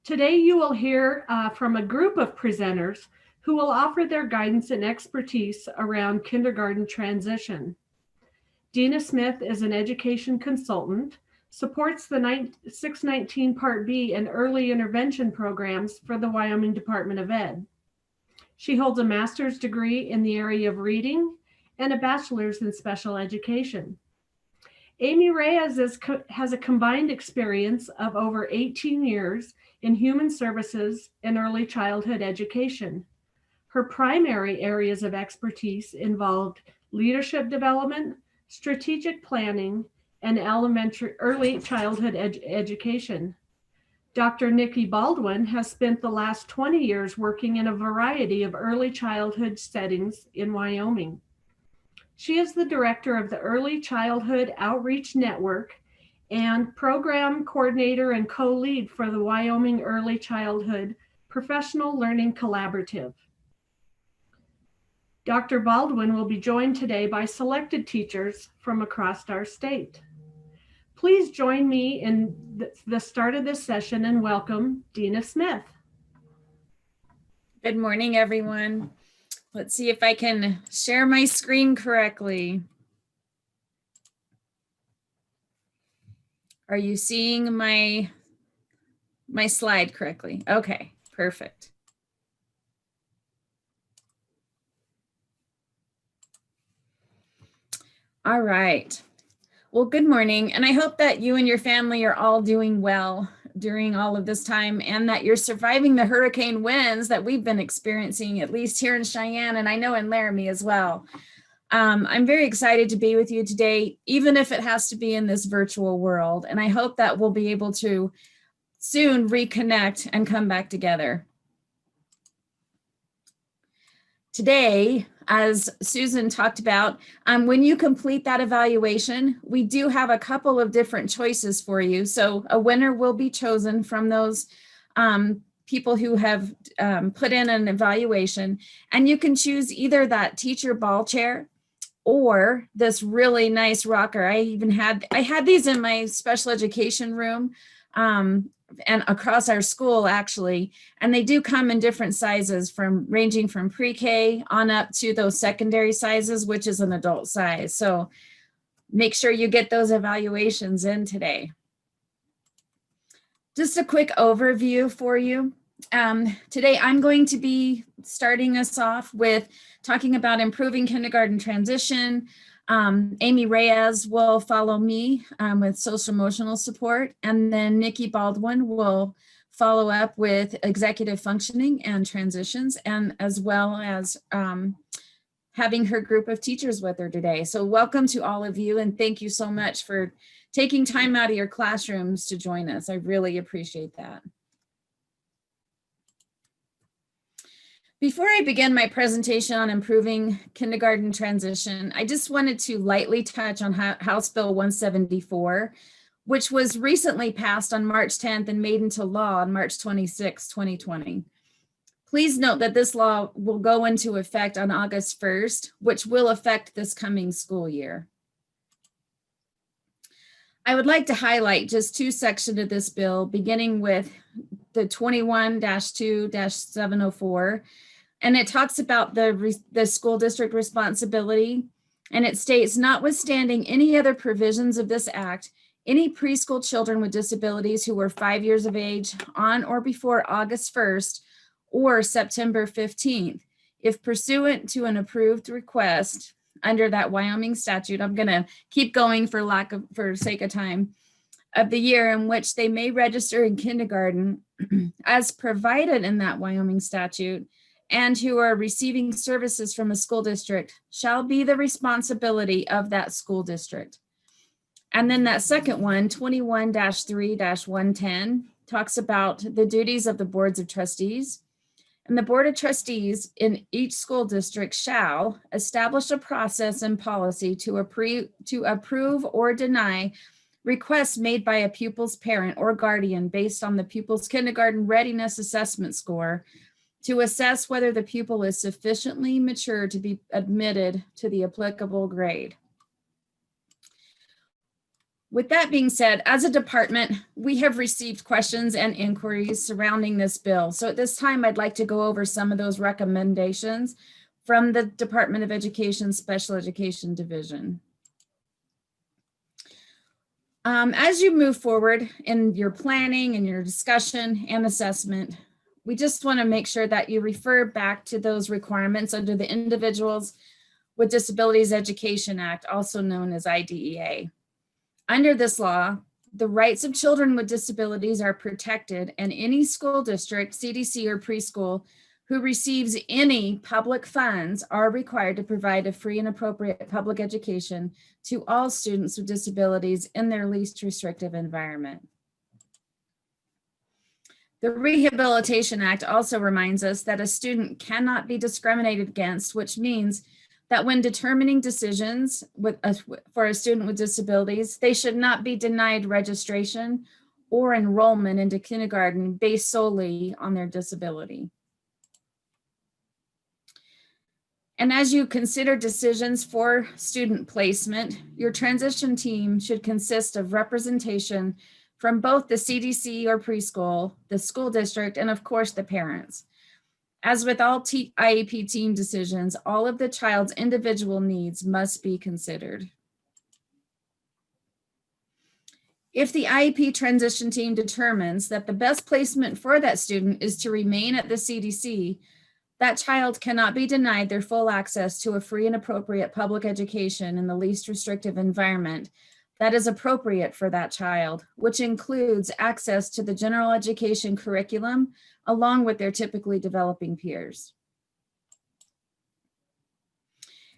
Today you will hear from a group of presenters who will offer their guidance and expertise around kindergarten transition. Deana Smith is an education consultant, supports the 619 Part B and early intervention programs for the Wyoming Department of Ed. She holds a master's degree in the area of reading and a bachelor's in special education. Amy Reyes has a combined experience of over 18 years in human services and early childhood education. Her primary areas of expertise involved leadership development, strategic planning, and early childhood education. Dr. Nikki Baldwin has spent the last 20 years working in a variety of early childhood settings in Wyoming. She is the director of the Early Childhood Outreach Network and program coordinator and co-lead for the Wyoming Early Childhood Professional Learning Collaborative. Dr. Baldwin will be joined today by selected teachers from across our state. Please join me in the start of this session and welcome Deana Smith. Good morning, everyone. Let's see if I can share my screen correctly. Are you seeing my slide correctly? Okay, perfect. All right. Well, good morning, and I hope that you and your family are all doing well during all of this time and that you're surviving the hurricane winds that we've been experiencing, at least here in Cheyenne, and I know in Laramie as well. I'm very excited to be with you today, even if it has to be in this virtual world, and I hope that we'll be able to soon reconnect and come back together. Today, as Susan talked about, when you complete that evaluation, we do have a couple of different choices for you. So a winner will be chosen from those people who have put in an evaluation, and you can choose either that teacher ball chair or this really nice rocker. I had these in my special education room and across our school actually, and they do come in different sizes ranging from pre-K on up to those secondary sizes, which is an adult size. So make sure you get those evaluations in today. Just a quick overview for you. Today I'm going to be starting us off with talking about improving kindergarten transition. Amy Reyes will follow me with social emotional support, and then Nikki Baldwin will follow up with executive functioning and transitions, and as well as having her group of teachers with her today. So welcome to all of you, and thank you so much for taking time out of your classrooms to join us. I really appreciate that. Before I begin my presentation on improving kindergarten transition, I just wanted to lightly touch on House Bill 174, which was recently passed on March 10th and made into law on March 26, 2020. Please note that this law will go into effect on August 1st, which will affect this coming school year. I would like to highlight just two sections of this bill, beginning with the 21-2-704. And it talks about the school district responsibility, and it states, notwithstanding any other provisions of this act, any preschool children with disabilities who were 5 years of age on or before August 1st or September 15th, if pursuant to an approved request under that Wyoming statute, I'm gonna keep going for sake of time, of the year in which they may register in kindergarten as provided in that Wyoming statute, and who are receiving services from a school district shall be the responsibility of that school district. And then that second one, 21-3-110, talks about the duties of the boards of trustees. And the board of trustees in each school district shall establish a process and policy to approve or deny requests made by a pupil's parent or guardian based on the pupil's kindergarten readiness assessment score, to assess whether the pupil is sufficiently mature to be admitted to the applicable grade. With that being said, as a department, we have received questions and inquiries surrounding this bill. So at this time, I'd like to go over some of those recommendations from the Department of Education Special Education Division. As you move forward in your planning and your discussion and assessment, we just want to make sure that you refer back to those requirements under the Individuals with Disabilities Education Act, also known as IDEA. Under this law, the rights of children with disabilities are protected, and any school district, CDC, or preschool who receives any public funds are required to provide a free and appropriate public education to all students with disabilities in their least restrictive environment. The Rehabilitation Act also reminds us that a student cannot be discriminated against, which means that when determining decisions for a student with disabilities, they should not be denied registration or enrollment into kindergarten based solely on their disability. And as you consider decisions for student placement, your transition team should consist of representation from both the CDC or preschool, the school district, and of course the parents. As with all IEP team decisions, all of the child's individual needs must be considered. If the IEP transition team determines that the best placement for that student is to remain at the CDC, that child cannot be denied their full access to a free and appropriate public education in the least restrictive environment that is appropriate for that child, which includes access to the general education curriculum along with their typically developing peers.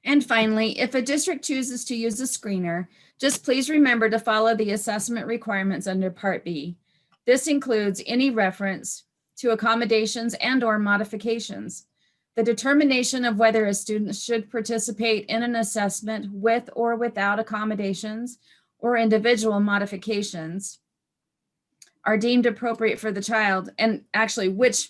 And finally, if a district chooses to use a screener, just please remember to follow the assessment requirements under Part B. This includes any reference to accommodations and/or modifications, the determination of whether a student should participate in an assessment with or without accommodations or individual modifications are deemed appropriate for the child, and actually which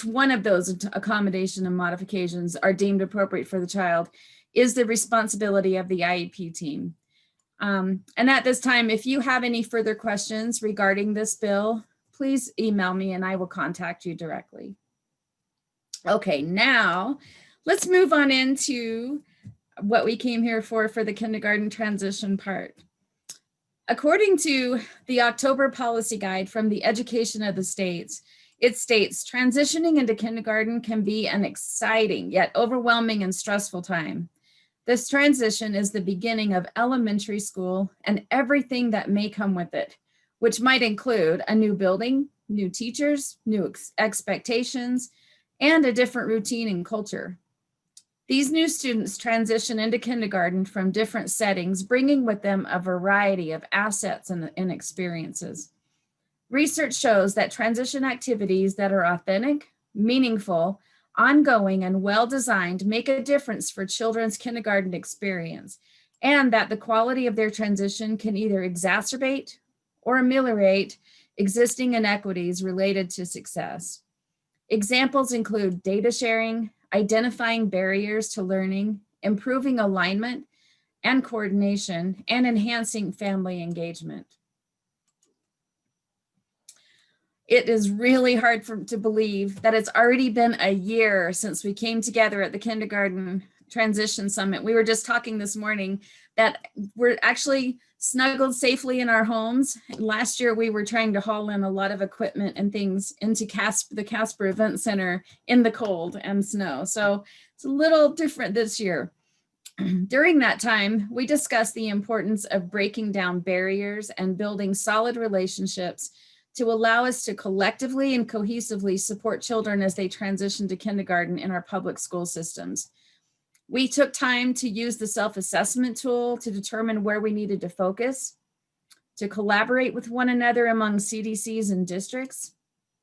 one of those accommodation and modifications are deemed appropriate for the child is the responsibility of the IEP team. And at this time, if you have any further questions regarding this bill, please email me and I will contact you directly. Okay, now let's move on into what we came here for the kindergarten transition part. According to the October policy guide from the Education of the States, it states transitioning into kindergarten can be an exciting yet overwhelming and stressful time. This transition is the beginning of elementary school and everything that may come with it, which might include a new building, new teachers, new expectations, and a different routine and culture. These new students transition into kindergarten from different settings, bringing with them a variety of assets and experiences. Research shows that transition activities that are authentic, meaningful, ongoing, and well-designed make a difference for children's kindergarten experience, and that the quality of their transition can either exacerbate or ameliorate existing inequities related to success. Examples include data sharing, identifying barriers to learning, improving alignment and coordination, and enhancing family engagement. It is really hard to believe that it's already been a year since we came together at the Kindergarten Transition Summit. We were just talking this morning that we're actually snuggled safely in our homes. Last year, we were trying to haul in a lot of equipment and things into the Casper Event Center in the cold and snow. So it's a little different this year. During that time, we discussed the importance of breaking down barriers and building solid relationships to allow us to collectively and cohesively support children as they transition to kindergarten in our public school systems. We took time to use the self-assessment tool to determine where we needed to focus, to collaborate with one another among CDCs and districts,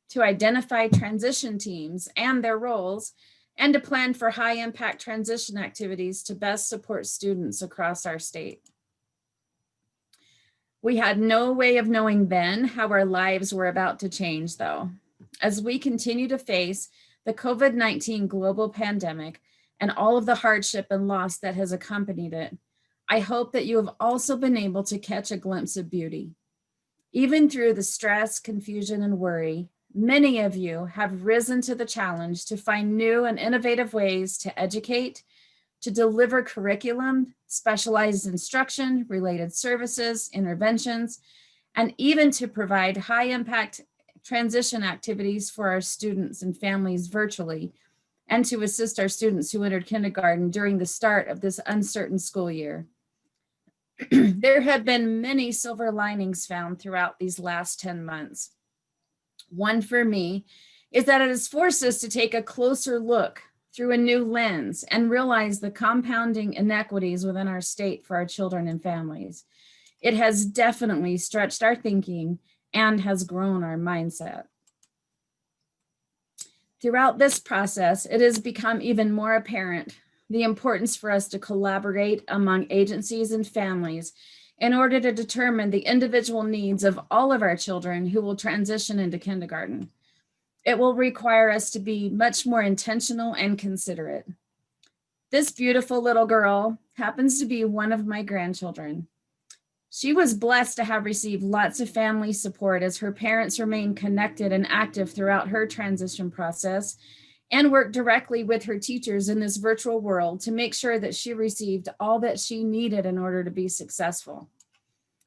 to identify transition teams and their roles, and to plan for high-impact transition activities to best support students across our state. We had no way of knowing then how our lives were about to change, though. As we continue to face the COVID-19 global pandemic, and all of the hardship and loss that has accompanied it, I hope that you have also been able to catch a glimpse of beauty. Even through the stress, confusion, and worry, many of you have risen to the challenge to find new and innovative ways to educate, to deliver curriculum, specialized instruction, related services, interventions, and even to provide high-impact transition activities for our students and families virtually, and to assist our students who entered kindergarten during the start of this uncertain school year. There have been many silver linings found throughout these last 10 months. One for me is that it has forced us to take a closer look through a new lens and realize the compounding inequities within our state for our children and families. It has definitely stretched our thinking and has grown our mindset. Throughout this process, it has become even more apparent the importance for us to collaborate among agencies and families in order to determine the individual needs of all of our children who will transition into kindergarten. It will require us to be much more intentional and considerate. This beautiful little girl happens to be one of my grandchildren. She was blessed to have received lots of family support as her parents remained connected and active throughout her transition process, and worked directly with her teachers in this virtual world to make sure that she received all that she needed in order to be successful.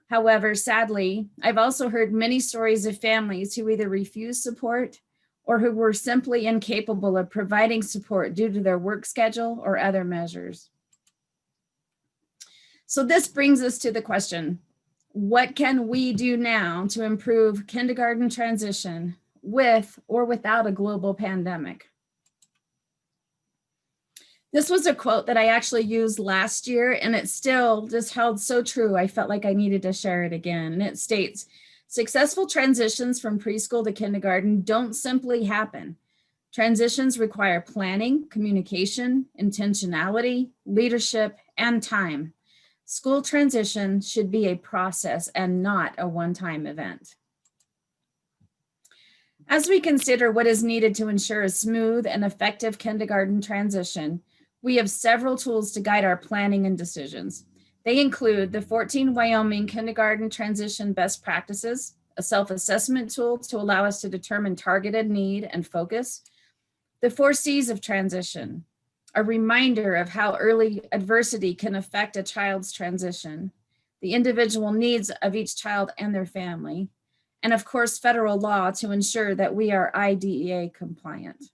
However, sadly, I've also heard many stories of families who either refused support or who were simply incapable of providing support due to their work schedule or other measures. So this brings us to the question, what can we do now to improve kindergarten transition with or without a global pandemic? This was a quote that I actually used last year, and it still just held so true. I felt like I needed to share it again. And it states, successful transitions from preschool to kindergarten don't simply happen. Transitions require planning, communication, intentionality, leadership, and time. School transition should be a process and not a one-time event. As we consider what is needed to ensure a smooth and effective kindergarten transition, we have several tools to guide our planning and decisions. They include the 14 Wyoming kindergarten transition best practices, a self-assessment tool to allow us to determine targeted need and focus, the 4 C's of transition, a reminder of how early adversity can affect a child's transition, the individual needs of each child and their family, and of course, federal law to ensure that we are IDEA compliant.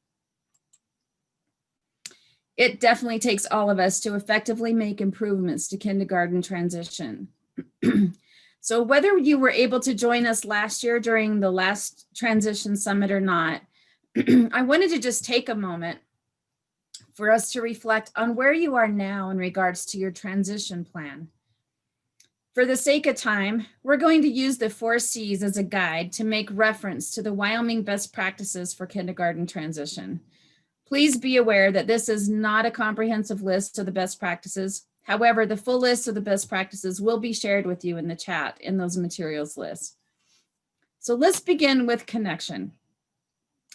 It definitely takes all of us to effectively make improvements to kindergarten transition. So whether you were able to join us last year during the last transition summit or not, I wanted to just take a moment for us to reflect on where you are now in regards to your transition plan. For the sake of time, we're going to use the 4 C's as a guide to make reference to the Wyoming best practices for kindergarten transition. Please be aware that this is not a comprehensive list of the best practices. However, the full list of the best practices will be shared with you in the chat in those materials lists. So let's begin with connection.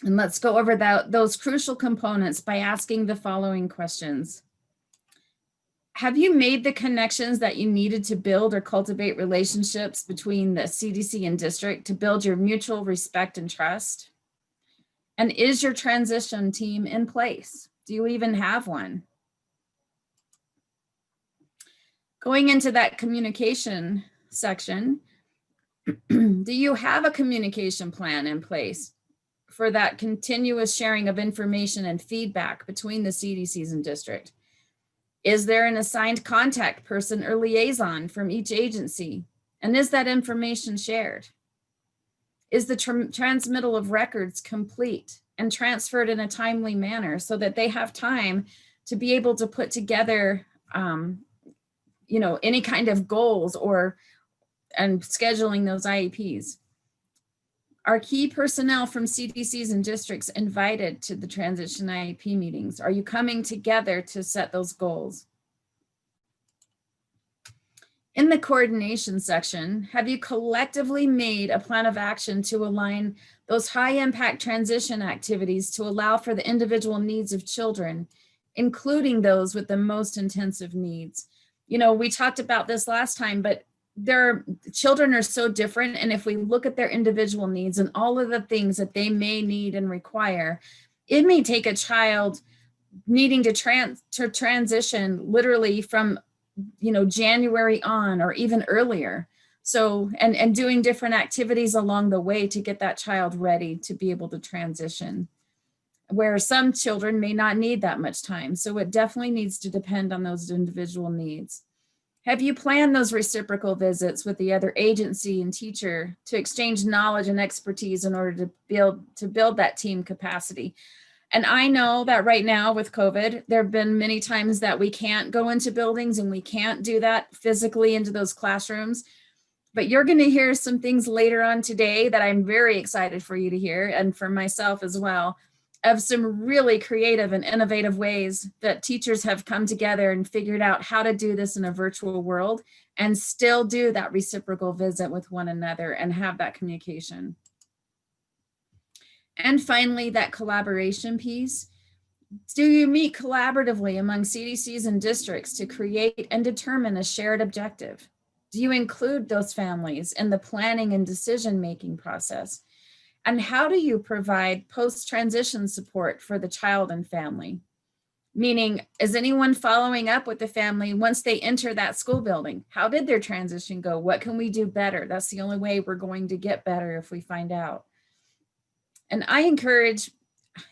And let's go over those crucial components by asking the following questions. Have you made the connections that you needed to build or cultivate relationships between the CDC and district to build your mutual respect and trust? And is your transition team in place? Do you even have one? Going into that communication section, do you have a communication plan in place for that continuous sharing of information and feedback between the CDCs and district? Is there an assigned contact person or liaison from each agency? And is that information shared? Is the transmittal of records complete and transferred in a timely manner so that they have time to be able to put together any kind of goals and scheduling those IEPs? Are key personnel from CDCs and districts invited to the transition IEP meetings? Are you coming together to set those goals? In the coordination section, have you collectively made a plan of action to align those high impact transition activities to allow for the individual needs of children, including those with the most intensive needs? You know, we talked about this last time, but children are so different. And if we look at their individual needs and all of the things that they may need and require, it may take a child needing to transition literally from, you know, January on or even earlier. So, and doing different activities along the way to get that child ready to be able to transition, where some children may not need that much time. So it definitely needs to depend on those individual needs. Have you planned those reciprocal visits with the other agency and teacher to exchange knowledge and expertise in order to build that team capacity? And I know that right now with COVID, there have been many times that we can't go into buildings and we can't do that physically into those classrooms. But you're going to hear some things later on today that I'm very excited for you to hear, and for myself as well, of some really creative and innovative ways that teachers have come together and figured out how to do this in a virtual world and still do that reciprocal visit with one another and have that communication. And finally, that collaboration piece. Do you meet collaboratively among CDCs and districts to create and determine a shared objective? Do you include those families in the planning and decision-making process? And how do you provide post-transition support for the child and family? Meaning, is anyone following up with the family once they enter that school building? How did their transition go? What can we do better? That's the only way we're going to get better, if we find out. And I encourage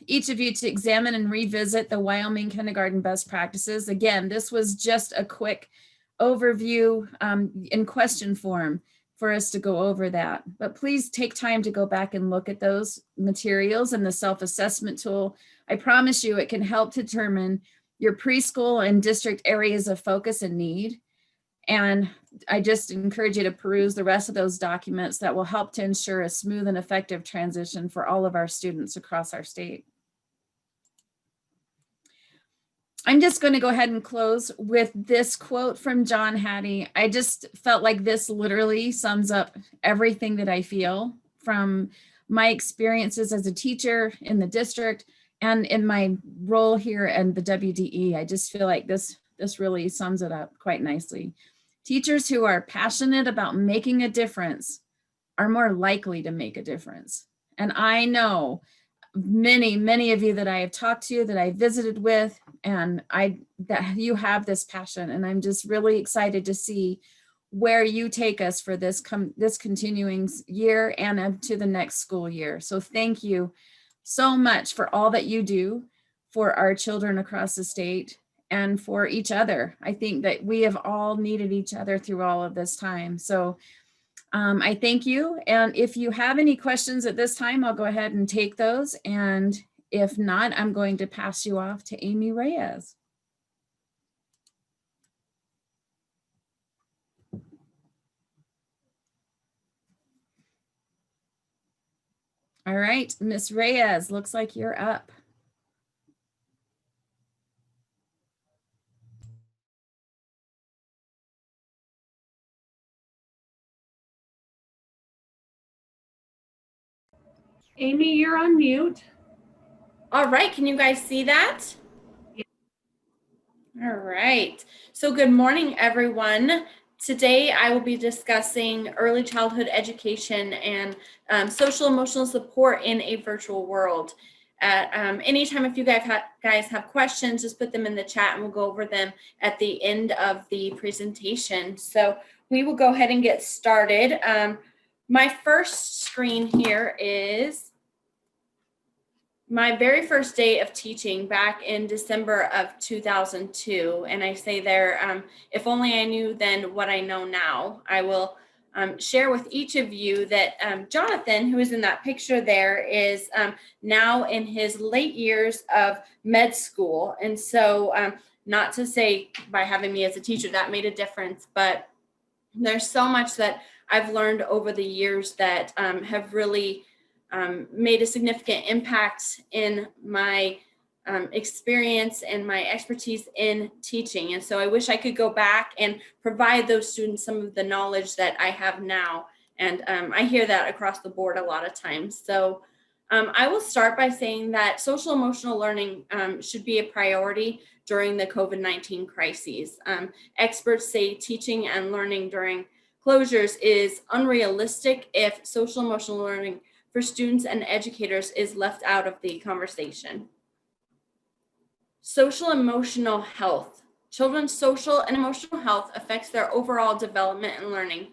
each of you to examine and revisit the Wyoming kindergarten best practices. Again, this was just a quick overview in question form for us to go over that. But please take time to go back and look at those materials and the self-assessment tool. I promise you it can help determine your preschool and district areas of focus and need. And I just encourage you to peruse the rest of those documents that will help to ensure a smooth and effective transition for all of our students across our state. I'm just going to go ahead and close with this quote from John Hattie. I just felt like this literally sums up everything that I feel from my experiences as a teacher in the district and in my role here in the WDE. I just feel like this really sums it up quite nicely. Teachers who are passionate about making a difference are more likely to make a difference. And I know many of you that I have talked to, that I visited with, and that you have this passion. And I'm just really excited to see where you take us for this continuing year and to the next school year. So thank you so much for all that you do for our children across the state and for each other. I think that we have all needed each other through all of this time. So I thank you. And if you have any questions at this time, I'll go ahead and take those. And if not, I'm going to pass you off to Amy Reyes. All right, Miss Reyes, looks like you're up. Amy, you're on mute. All right, can you guys see that? Yeah. All right, so good morning, everyone. Today, I will be discussing early childhood education and social emotional support in a virtual world. Anytime if you guys have questions, just put them in the chat and we'll go over them at the end of the presentation. So we will go ahead and get started. My first screen here is my very first day of teaching back in December of 2002. And I say there, if only I knew then what I know now. I will share with each of you that Jonathan, who is in that picture there, is now in his late years of med school. And so not to say by having me as a teacher that made a difference, but there's so much that I've learned over the years that have really made a significant impact in my experience and my expertise in teaching. And so I wish I could go back and provide those students some of the knowledge that I have now. And I hear that across the board a lot of times. So I will start by saying that social emotional learning should be a priority during the COVID-19 crises. Experts say teaching and learning during closures is unrealistic if social emotional learning for students and educators is left out of the conversation. Social emotional health. Children's social and emotional health affects their overall development and learning.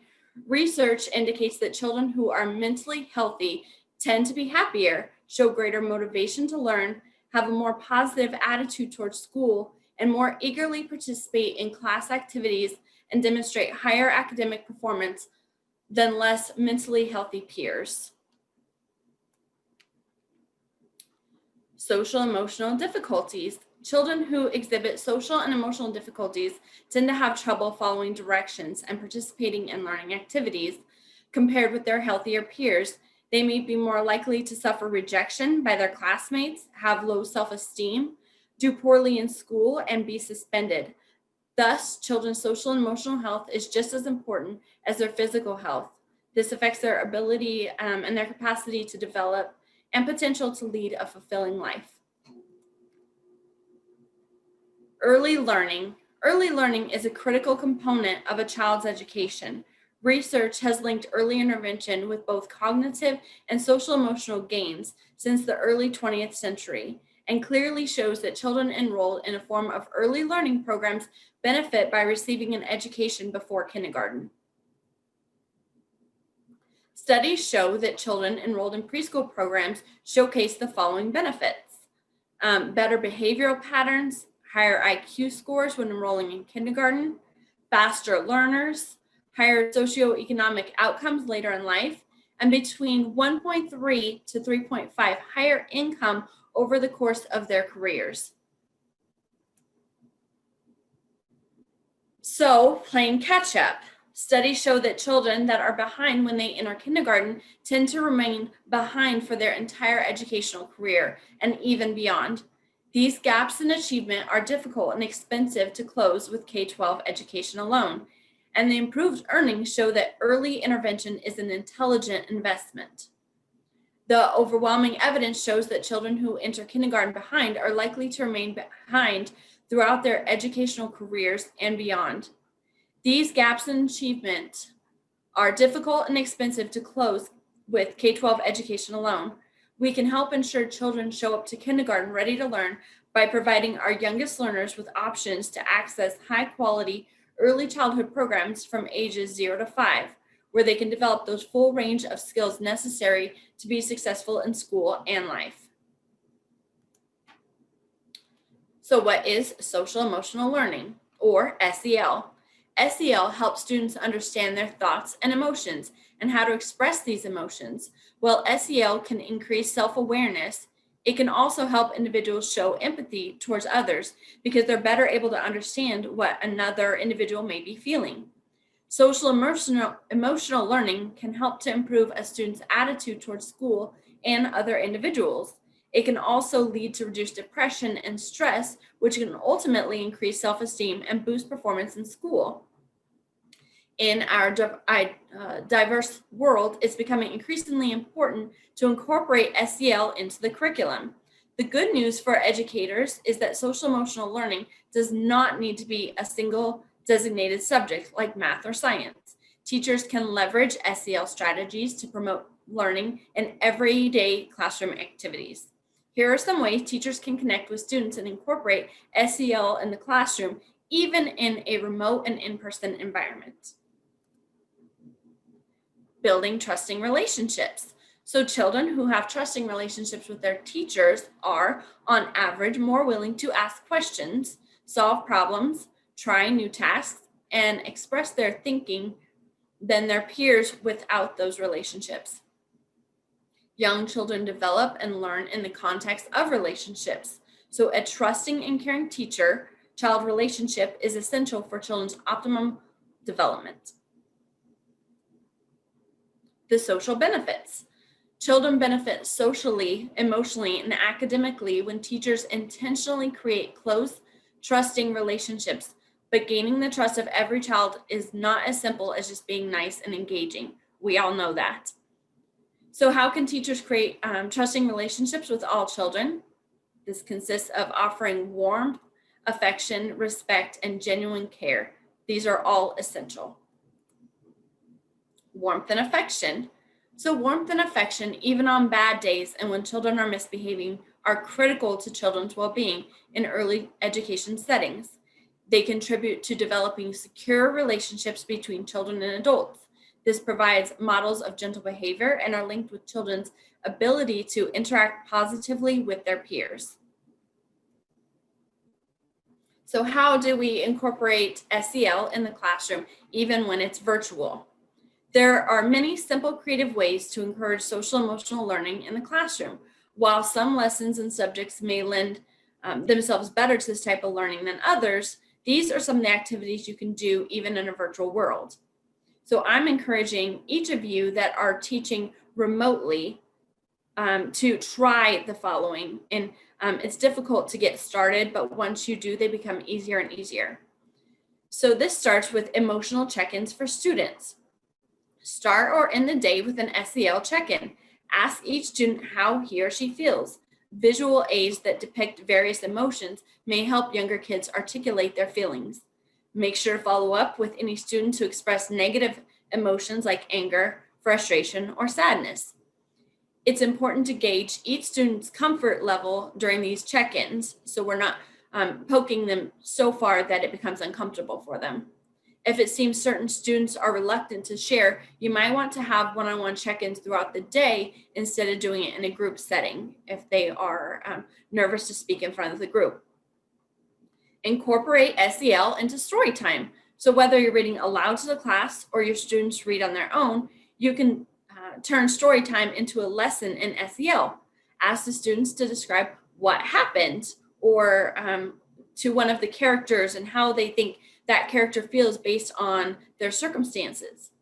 Research indicates that children who are mentally healthy tend to be happier, show greater motivation to learn, have a more positive attitude towards school, and more eagerly participate in class activities and demonstrate higher academic performance than less mentally healthy peers. Social emotional difficulties. Children who exhibit social and emotional difficulties tend to have trouble following directions and participating in learning activities. Compared with their healthier peers, they may be more likely to suffer rejection by their classmates, have low self-esteem, do poorly in school, and be suspended. Thus, children's social and emotional health is just as important as their physical health. This affects their ability and their capacity to develop and potential to lead a fulfilling life. Early learning. Early learning is a critical component of a child's education. Research has linked early intervention with both cognitive and social emotional gains since the early 20th century, and clearly shows that children enrolled in a form of early learning programs benefit by receiving an education before kindergarten. Studies show that children enrolled in preschool programs showcase the following benefits: better behavioral patterns, higher IQ scores when enrolling in kindergarten, faster learners, higher socioeconomic outcomes later in life, and between 1.3 to 3.5 higher income over the course of their careers. So, playing catch up. Studies show that children that are behind when they enter kindergarten tend to remain behind for their entire educational career and even beyond. These gaps in achievement are difficult and expensive to close with K-12 education alone, and the improved earnings show that early intervention is an intelligent investment. The overwhelming evidence shows that children who enter kindergarten behind are likely to remain behind throughout their educational careers and beyond. These gaps in achievement are difficult and expensive to close with K-12 education alone. We can help ensure children show up to kindergarten ready to learn by providing our youngest learners with options to access high-quality early childhood programs from ages 0 to 5, where they can develop those full range of skills necessary to be successful in school and life. So what is social emotional learning, or SEL? SEL helps students understand their thoughts and emotions and how to express these emotions. While SEL can increase self-awareness, it can also help individuals show empathy towards others because they're better able to understand what another individual may be feeling. Social emotional learning can help to improve a student's attitude towards school and other individuals. It can also lead to reduced depression and stress, which can ultimately increase self-esteem and boost performance in school. In our diverse world, it's becoming increasingly important to incorporate SEL into the curriculum. The good news for educators is that social emotional learning does not need to be a single designated subject like math or science. Teachers can leverage SEL strategies to promote learning in everyday classroom activities. Here are some ways teachers can connect with students and incorporate SEL in the classroom, even in a remote and in-person environment. Building trusting relationships. So children who have trusting relationships with their teachers are, on average, more willing to ask questions, solve problems, try new tasks, and express their thinking than their peers without those relationships. Young children develop and learn in the context of relationships. So a trusting and caring teacher-child relationship is essential for children's optimum development. The social benefits. Children benefit socially, emotionally, and academically when teachers intentionally create close, trusting relationships. But gaining the trust of every child is not as simple as just being nice and engaging. We all know that. So how can teachers create trusting relationships with all children? This consists of offering warmth, affection, respect, and genuine care. These are all essential. Warmth and affection. So warmth and affection, even on bad days and when children are misbehaving, are critical to children's well-being in early education settings. They contribute to developing secure relationships between children and adults. This provides models of gentle behavior and are linked with children's ability to interact positively with their peers. So how do we incorporate SEL in the classroom, even when it's virtual? There are many simple, creative ways to encourage social emotional learning in the classroom. While some lessons and subjects may lend themselves better to this type of learning than others, these are some of the activities you can do even in a virtual world. So I'm encouraging each of you that are teaching remotely to try the following. And it's difficult to get started, but once you do, they become easier and easier. So this starts with emotional check-ins for students. Start or end the day with an SEL check-in. Ask each student how he or she feels. Visual aids that depict various emotions may help younger kids articulate their feelings. Make sure to follow up with any students who express negative emotions like anger, frustration, or sadness. It's important to gauge each student's comfort level during these check-ins, so we're not poking them so far that it becomes uncomfortable for them. If it seems certain students are reluctant to share, you might want to have one-on-one check-ins throughout the day instead of doing it in a group setting if they are nervous to speak in front of the group. Incorporate SEL into story time. So whether you're reading aloud to the class or your students read on their own, you can turn story time into a lesson in SEL. Ask the students to describe what happened or to one of the characters and how they think that character feels based on their circumstances.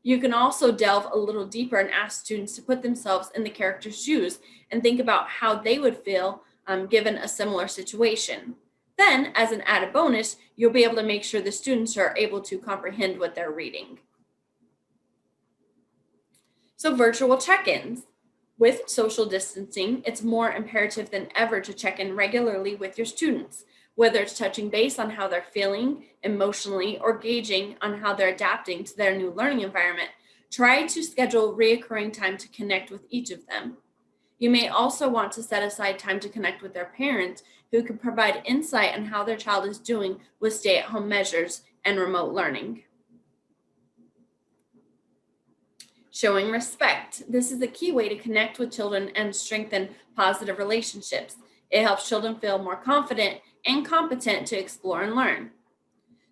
You can also delve a little deeper and ask students to put themselves in the character's shoes and think about how they would feel given a similar situation. Then, as an added bonus, you'll be able to make sure the students are able to comprehend what they're reading. So virtual check-ins. With social distancing, it's more imperative than ever to check in regularly with your students. Whether it's touching base on how they're feeling emotionally or gauging on how they're adapting to their new learning environment, try to schedule reoccurring time to connect with each of them. You may also want to set aside time to connect with their parents who can provide insight on how their child is doing with stay-at-home measures and remote learning. Showing respect. This is a key way to connect with children and strengthen positive relationships. It helps children feel more confident and competent to explore and learn.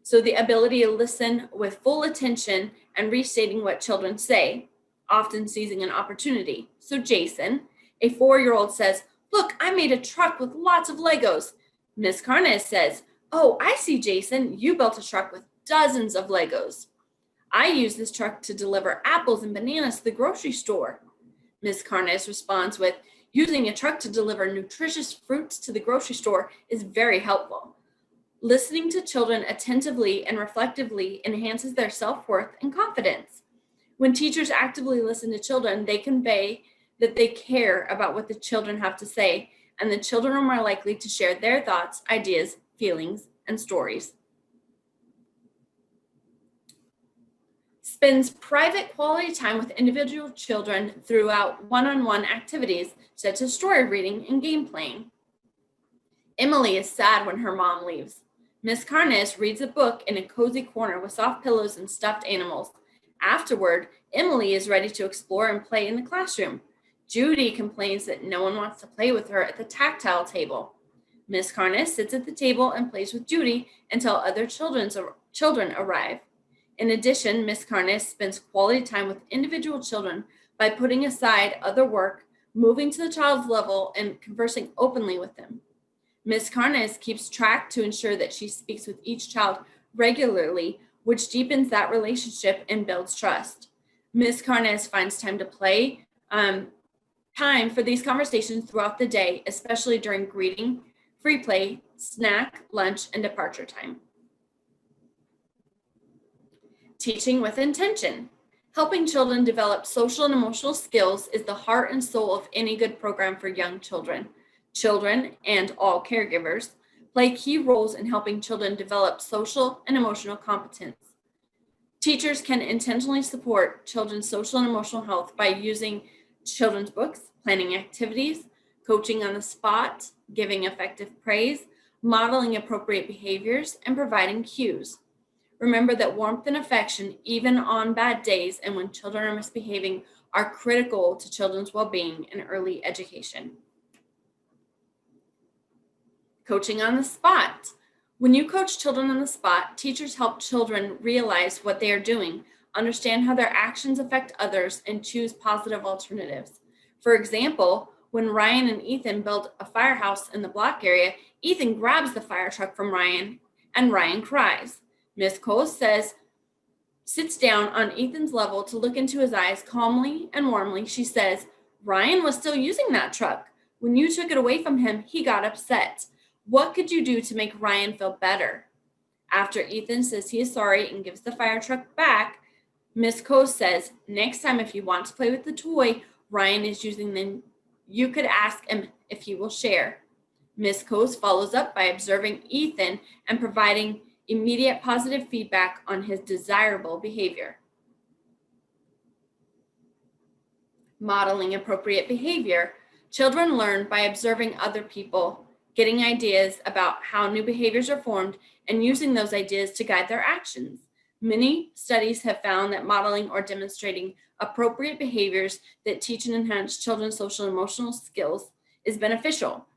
So the ability to listen with full attention and restating what children say, often seizing an opportunity. So Jason, a 4-year-old says, "Look, I made a truck with lots of Legos." Miss Carnes says, "Oh, I see, Jason, you built a truck with dozens of Legos." "I use this truck to deliver apples and bananas to the grocery store." Miss Carnes responds with, "Using a truck to deliver nutritious fruits to the grocery store is very helpful." Listening to children attentively and reflectively enhances their self-worth and confidence. When teachers actively listen to children, they convey that they care about what the children have to say, and the children are more likely to share their thoughts, ideas, feelings, and stories. Spends private quality time with individual children throughout one-on-one activities such as story reading and game playing. Emily is sad when her mom leaves. Miss Carnes reads a book in a cozy corner with soft pillows and stuffed animals. Afterward, Emily is ready to explore and play in the classroom. Judy complains that no one wants to play with her at the tactile table. Miss Carnes sits at the table and plays with Judy until other children arrive. In addition, Miss Carnes spends quality time with individual children by putting aside other work, moving to the child's level, and conversing openly with them. Miss Carnes keeps track to ensure that she speaks with each child regularly, which deepens that relationship and builds trust. Miss Carnes finds time to play time for these conversations throughout the day, especially during greeting, free play, snack, lunch, and departure time. Teaching with intention. Helping children develop social and emotional skills is the heart and soul of any good program for young children. Children and all caregivers play key roles in helping children develop social and emotional competence. Teachers can intentionally support children's social and emotional health by using children's books, planning activities, coaching on the spot, giving effective praise, modeling appropriate behaviors, and providing cues. Remember that warmth and affection, even on bad days and when children are misbehaving, are critical to children's well-being and early education. Coaching on the spot. When you coach children on the spot, teachers help children realize what they are doing, understand how their actions affect others, and choose positive alternatives. For example, when Ryan and Ethan build a firehouse in the block area, Ethan grabs the fire truck from Ryan, and Ryan cries. Miss Cole sits down on Ethan's level to look into his eyes calmly and warmly. She says, "Ryan was still using that truck. When you took it away from him, he got upset. What could you do to make Ryan feel better?" After Ethan says he is sorry and gives the fire truck back, Miss Cole says, "Next time if you want to play with the toy Ryan is using, then you could ask him if he will share." Miss Cole follows up by observing Ethan and providing immediate positive feedback on his desirable behavior. Modeling appropriate behavior. Children learn by observing other people, getting ideas about how new behaviors are formed, and using those ideas to guide their actions. Many studies have found that modeling or demonstrating appropriate behaviors that teach and enhance children's social and emotional skills is beneficial.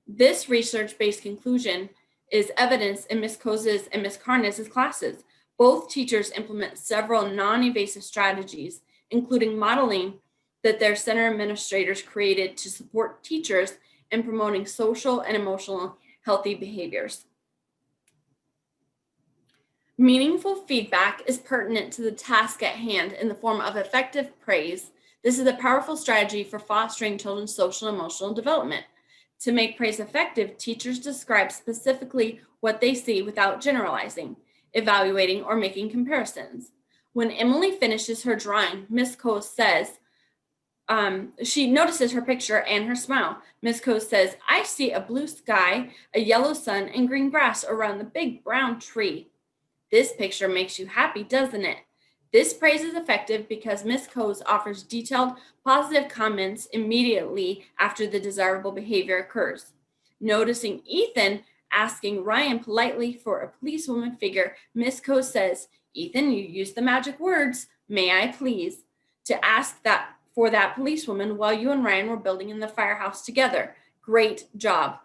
This research-based conclusion is evidenced in Ms. Cose's and Ms. Carnes' classes. Both teachers implement several non-evasive strategies, including modeling that their center administrators created to support teachers in promoting social and emotional healthy behaviors. Meaningful feedback is pertinent to the task at hand in the form of effective praise. This is a powerful strategy for fostering children's social and emotional development. To make praise effective, teachers describe specifically what they see without generalizing, evaluating, or making comparisons. When Emily finishes her drawing, Miss Cole says, she notices her picture and her smile. Miss Cole says, "I see a blue sky, a yellow sun, and green grass around the big brown tree. This picture makes you happy, doesn't it?" This praise is effective because Ms. Coase offers detailed, positive comments immediately after the desirable behavior occurs. Noticing Ethan asking Ryan politely for a policewoman figure, Ms. Coase says, "Ethan, you used the magic words, 'May I please,' to ask that for that policewoman while you and Ryan were building in the firehouse together. Great job.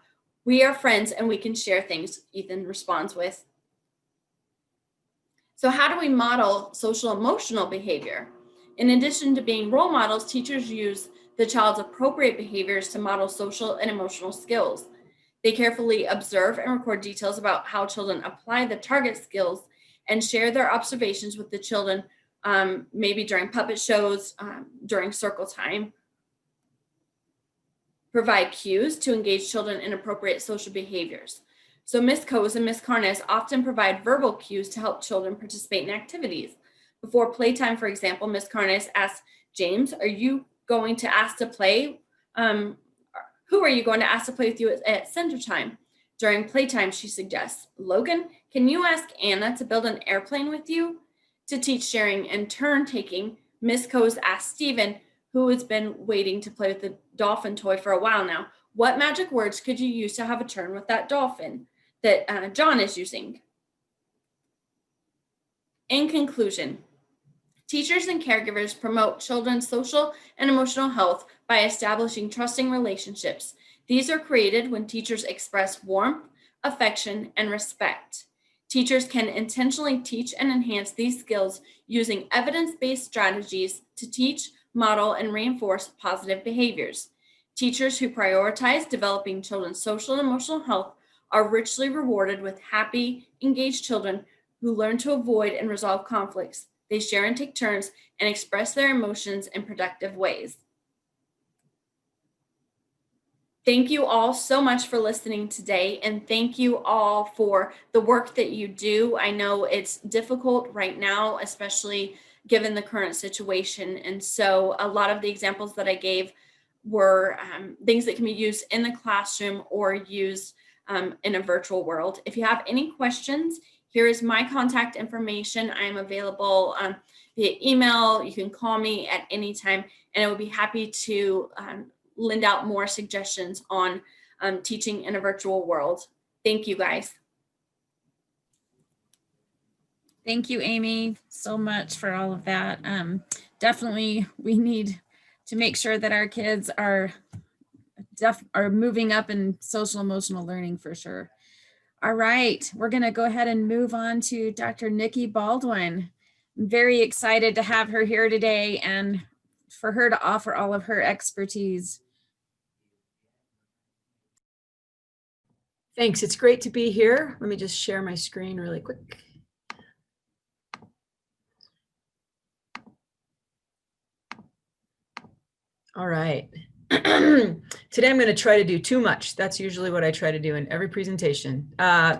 We are friends and we can share things," Ethan responds with. So how do we model social emotional behavior? In addition to being role models, teachers use the child's appropriate behaviors to model social and emotional skills. They carefully observe and record details about how children apply the target skills and share their observations with the children, maybe during puppet shows, during circle time. Provide cues to engage children in appropriate social behaviors. So Ms. Coase and Ms. Carnes often provide verbal cues to help children participate in activities. Before playtime, for example, Ms. Carnes asks, "James, are you going to ask to play? Who are you going to ask to play with you at center time?" During playtime, she suggests, "Logan, can you ask Anna to build an airplane with you?" To teach sharing and turn taking, Ms. Coase asks Stephen, who has been waiting to play with the dolphin toy for a while now, "What magic words could you use to have a turn with that dolphin that John is using?" In conclusion, teachers and caregivers promote children's social and emotional health by establishing trusting relationships. These are created when teachers express warmth, affection, and respect. Teachers can intentionally teach and enhance these skills using evidence-based strategies to teach, model, and reinforce positive behaviors. Teachers who prioritize developing children's social and emotional health are richly rewarded with happy, engaged children who learn to avoid and resolve conflicts. They share and take turns and express their emotions in productive ways. Thank you all so much for listening today, and thank you all for the work that you do. I know it's difficult right now, especially given the current situation. And so a lot of the examples that I gave were things that can be used in the classroom or used in a virtual world. If you have any questions, here is my contact information. I am available via email. You can call me at any time, and I will be happy to lend out more suggestions on teaching in a virtual world. Thank you, guys. Thank you, Amy, so much for all of that. Definitely, we need to make sure that our kids are moving up in social emotional learning for sure. All right, we're going to go ahead and move on to Dr. Nikki Baldwin. I'm very excited to have her here today and for her to offer all of her expertise. Thanks, it's great to be here. Let me just share my screen really quick. All right. Today I'm going to try to do too much. That's usually what I try to do in every presentation.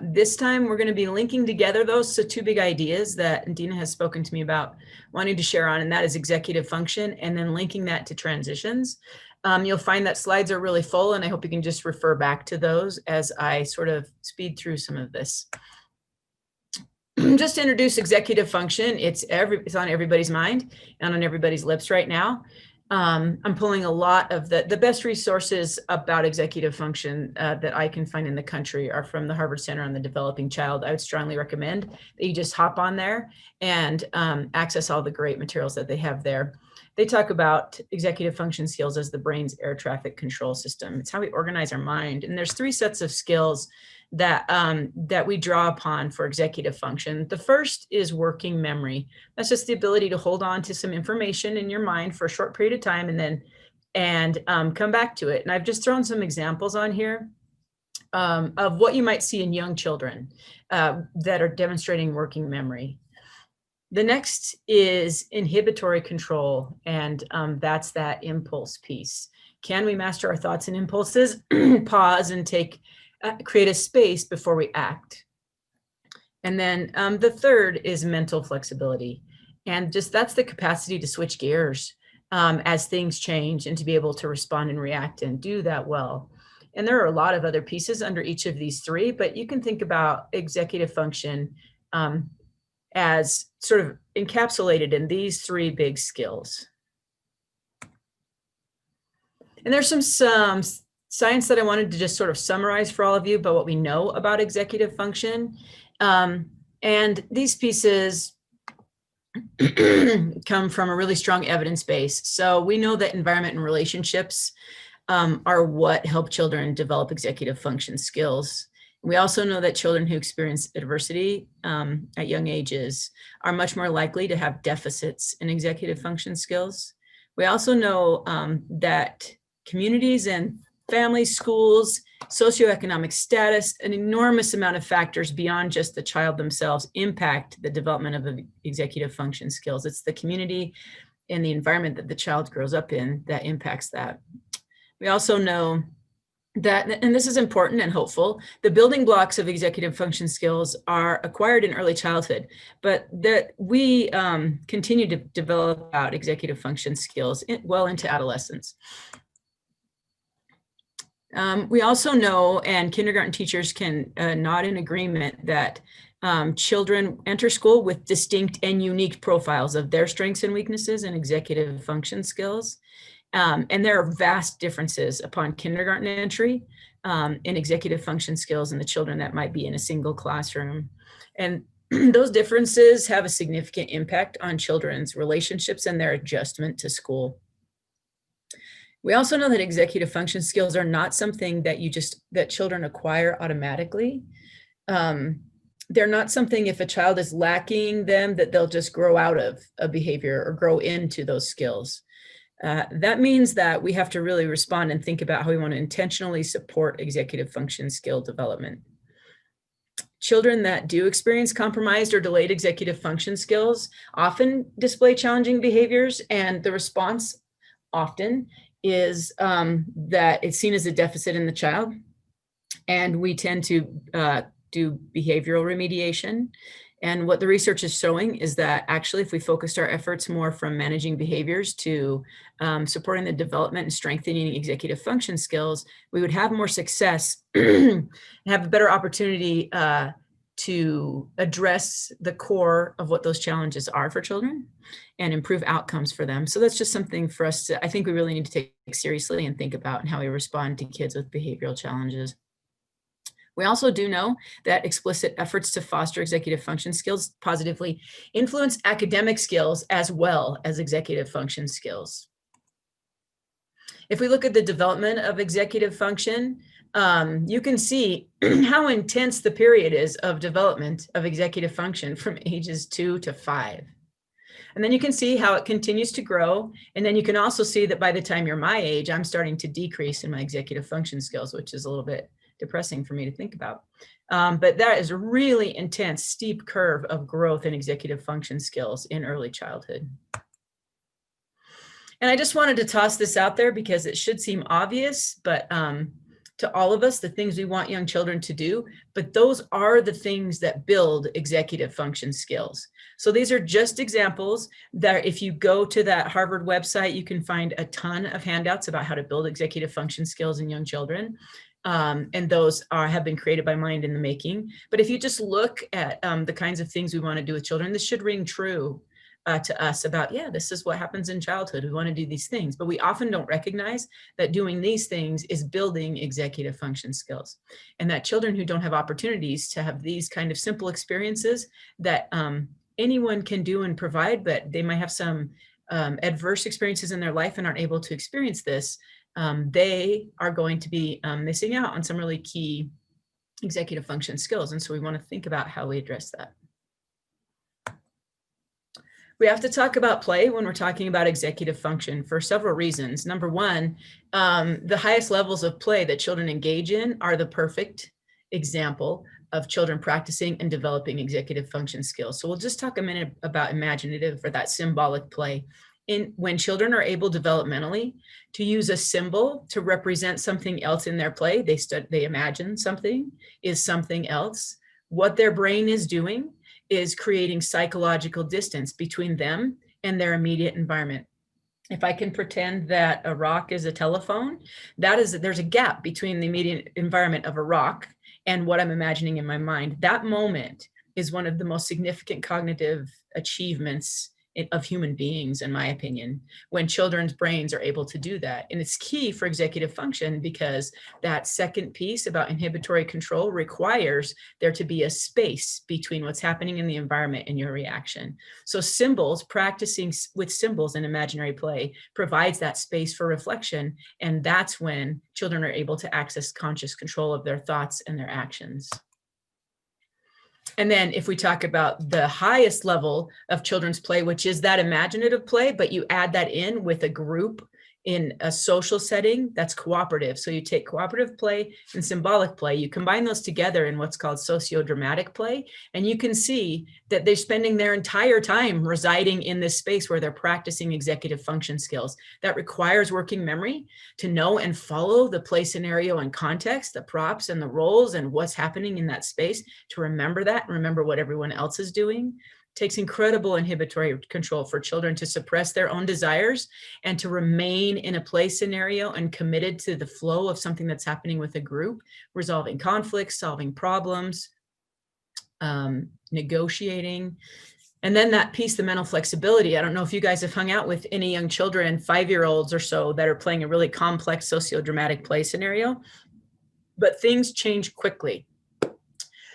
This time we're going to be linking together those two big ideas that Deana has spoken to me about wanting to share on, and that is executive function, and then linking that to transitions. You'll find that slides are really full, and I hope you can just refer back to those as I sort of speed through some of this. Just to introduce executive function, it's on everybody's mind and on everybody's lips right now. I'm pulling a lot of the best resources about executive function that I can find in the country are from the Harvard Center on the Developing Child. I would strongly recommend that you just hop on there and access all the great materials that they have there. They talk about executive function skills as the brain's air traffic control system. It's how we organize our mind. And there's 3 sets of skills that we draw upon for executive function. The first is working memory. That's just the ability to hold on to some information in your mind for a short period of time and come back to it. And I've just thrown some examples on here of what you might see in young children that are demonstrating working memory. The next is inhibitory control, and that's that impulse piece. Can we master our thoughts and impulses, pause and create a space before we act? And then the third is mental flexibility. And just that's the capacity to switch gears as things change and to be able to respond and react and do that well. And there are a lot of other pieces under each of these 3, but you can think about executive function as sort of encapsulated in these 3 big skills. And there's some science that I wanted to just sort of summarize for all of you about what we know about executive function. And these pieces come from a really strong evidence base. So we know that environment and relationships are what help children develop executive function skills. We also know that children who experience adversity at young ages are much more likely to have deficits in executive function skills. We also know that communities and families, schools, socioeconomic status, an enormous amount of factors beyond just the child themselves impact the development of executive function skills. It's the community and the environment that the child grows up in that impacts that. We also know that, and this is important and hopeful, the building blocks of executive function skills are acquired in early childhood, but that we continue to develop out executive function skills well into adolescence. We also know, and kindergarten teachers can nod in agreement, that children enter school with distinct and unique profiles of their strengths and weaknesses and executive function skills. And there are vast differences upon kindergarten entry in executive function skills in the children that might be in a single classroom. And those differences have a significant impact on children's relationships and their adjustment to school. We also know that executive function skills are not something that children acquire automatically. They're not something, if a child is lacking them, that they'll just grow out of a behavior or grow into those skills. That means that we have to really respond and think about how we want to intentionally support executive function skill development. Children that do experience compromised or delayed executive function skills often display challenging behaviors, and the response often is that it's seen as a deficit in the child, and we tend to do behavioral remediation. And what the research is showing is that actually, if we focused our efforts more from managing behaviors to supporting the development and strengthening executive function skills, we would have more success and have a better opportunity to address the core of what those challenges are for children and improve outcomes for them. So that's just something for us to, I think we really need to take seriously and think about, and how we respond to kids with behavioral challenges. We also do know that explicit efforts to foster executive function skills positively influence academic skills as well as executive function skills. If we look at the development of executive function, you can see how intense the period is of development of executive function from ages 2 to 5. And then you can see how it continues to grow. And then you can also see that by the time you're my age, I'm starting to decrease in my executive function skills, which is a little bit depressing for me to think about. But that is a really intense, steep curve of growth in executive function skills in early childhood. And I just wanted to toss this out there because it should seem obvious, but to all of us, the things we want young children to do, but those are the things that build executive function skills. So these are just examples that if you go to that Harvard website, you can find a ton of handouts about how to build executive function skills in young children. And those have been created by Mind in the Making. But if you just look at the kinds of things we want to do with children, this should ring true to us about, yeah, this is what happens in childhood. We want to do these things, but we often don't recognize that doing these things is building executive function skills, and that children who don't have opportunities to have these kind of simple experiences that anyone can do and provide, but they might have some adverse experiences in their life and aren't able to experience this, they are going to be missing out on some really key executive function skills. And so we want to think about how we address that. We have to talk about play when we're talking about executive function for several reasons. Number one, the highest levels of play that children engage in are the perfect example of children practicing and developing executive function skills. So we'll just talk a minute about imaginative, or that symbolic play. When children are able developmentally to use a symbol to represent something else in their play, they imagine something is something else. What their brain is doing is creating psychological distance between them and their immediate environment. If I can pretend that a rock is a telephone, there's a gap between the immediate environment of a rock and what I'm imagining in my mind. That moment is one of the most significant cognitive achievements of human beings, in my opinion, when children's brains are able to do that. And it's key for executive function because that second piece about inhibitory control requires there to be a space between what's happening in the environment and your reaction. So symbols, practicing with symbols in imaginary play provides that space for reflection. And that's when children are able to access conscious control of their thoughts and their actions. And then if we talk about the highest level of children's play, which is that imaginative play, but you add that in with a group in a social setting, that's cooperative. So you take cooperative play and symbolic play, you combine those together in what's called sociodramatic play, and you can see that they're spending their entire time residing in this space where they're practicing executive function skills. That requires working memory to know and follow the play scenario and context, the props and the roles and what's happening in that space, to remember that and remember what everyone else is doing. Takes incredible inhibitory control for children to suppress their own desires and to remain in a play scenario and committed to the flow of something that's happening with a group, resolving conflicts, solving problems, negotiating. And then that piece, the mental flexibility. I don't know if you guys have hung out with any young children, 5-year-olds or so, that are playing a really complex sociodramatic play scenario, but things change quickly.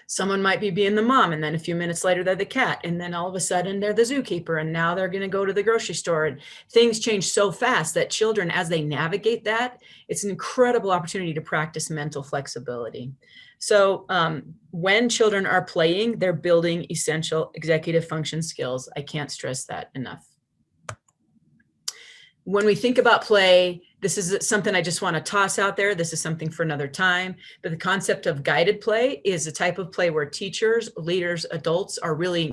Someone might be being the mom, and then a few minutes later, they're the cat. And then all of a sudden they're the zookeeper, and now they're going to go to the grocery store. And things change so fast that children, as they navigate that, it's an incredible opportunity to practice mental flexibility. So when children are playing, they're building essential executive function skills. I can't stress that enough. When we think about play, This is something I just want to toss out there. This is something for another time. But the concept of guided play is a type of play where teachers, leaders, adults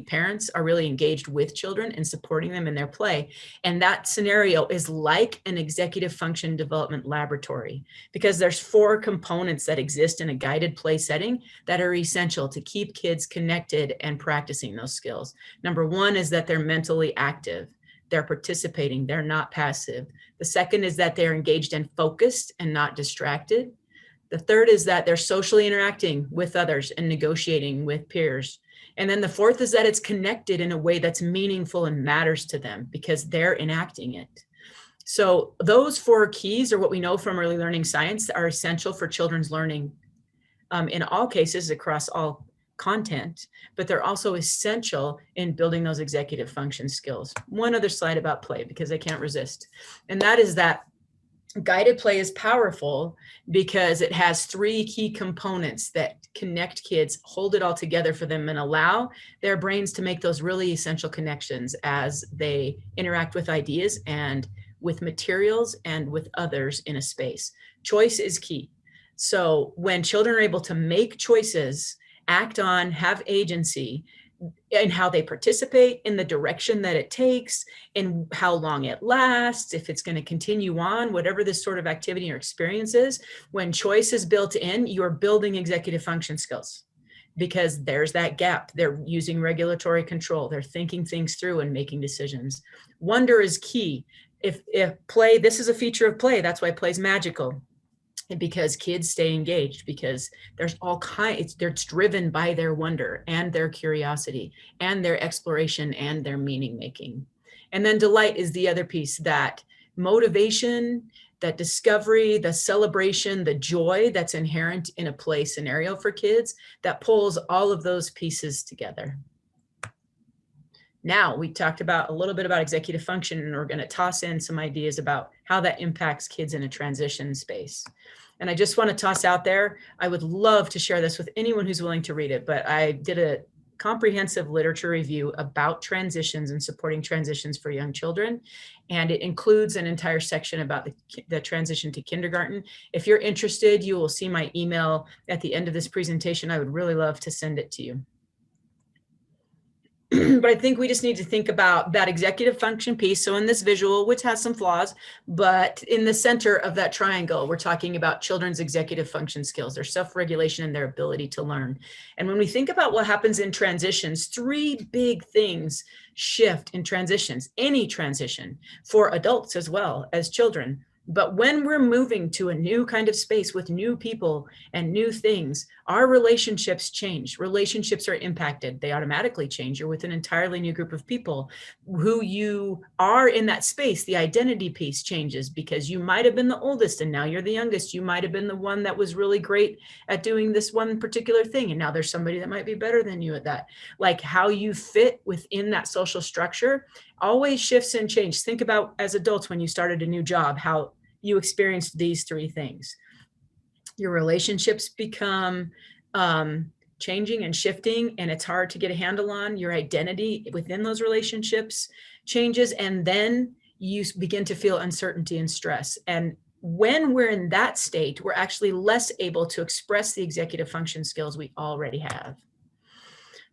parents are really engaged with children and supporting them in their play. And that scenario is like an executive function development laboratory, because there's 4 components that exist in a guided play setting that are essential to keep kids connected and practicing those skills. Number 1 is that they're mentally active. They're participating, they're not passive. The second is that they're engaged and focused and not distracted. The third is that they're socially interacting with others and negotiating with peers. And then the fourth is that it's connected in a way that's meaningful and matters to them because they're enacting it. So those 4 keys are what we know from early learning science are essential for children's learning in all cases across all content, but they're also essential in building those executive function skills. One other slide about play, because I can't resist. And that is that guided play is powerful because it has 3 key components that connect kids, hold it all together for them, and allow their brains to make those really essential connections as they interact with ideas and with materials and with others in a space. Choice is key. So when children are able to make choices, act on, have agency in how they participate, in the direction that it takes, in how long it lasts, if it's going to continue on, whatever this sort of activity or experience is, when choice is built in, you're building executive function skills because there's that gap. They're using regulatory control. They're thinking things through and making decisions. Wonder is key. If play, this is a feature of play. That's why play is magical. And because kids stay engaged, because there's all kinds, it's driven by their wonder and their curiosity and their exploration and their meaning making. And then delight is the other piece, that motivation, that discovery, the celebration, the joy that's inherent in a play scenario for kids that pulls all of those pieces together. Now we talked about a little bit about executive function, and we're going to toss in some ideas about how that impacts kids in a transition space. And I just want to toss out there, I would love to share this with anyone who's willing to read it, but I did a comprehensive literature review about transitions and supporting transitions for young children. And it includes an entire section about the transition to kindergarten. If you're interested, you will see my email at the end of this presentation. I would really love to send it to you. But I think we just need to think about that executive function piece. So in this visual, which has some flaws, but in the center of that triangle, we're talking about children's executive function skills, their self-regulation and their ability to learn. And when we think about what happens in transitions, 3 big things shift in transitions, any transition for adults as well as children. But when we're moving to a new kind of space with new people and new things, our relationships change. Relationships are impacted. They automatically change. You're with an entirely new group of people. Who you are in that space, the identity piece changes because you might have been the oldest and now you're the youngest. You might have been the one that was really great at doing this one particular thing. And now there's somebody that might be better than you at that. Like how you fit within that social structure always shifts and changes. Think about as adults when you started a new job, how you experienced these 3 things. Your relationships become changing and shifting, and it's hard to get a handle on. Your identity within those relationships changes, and then you begin to feel uncertainty and stress. And when we're in that state, we're actually less able to express the executive function skills we already have.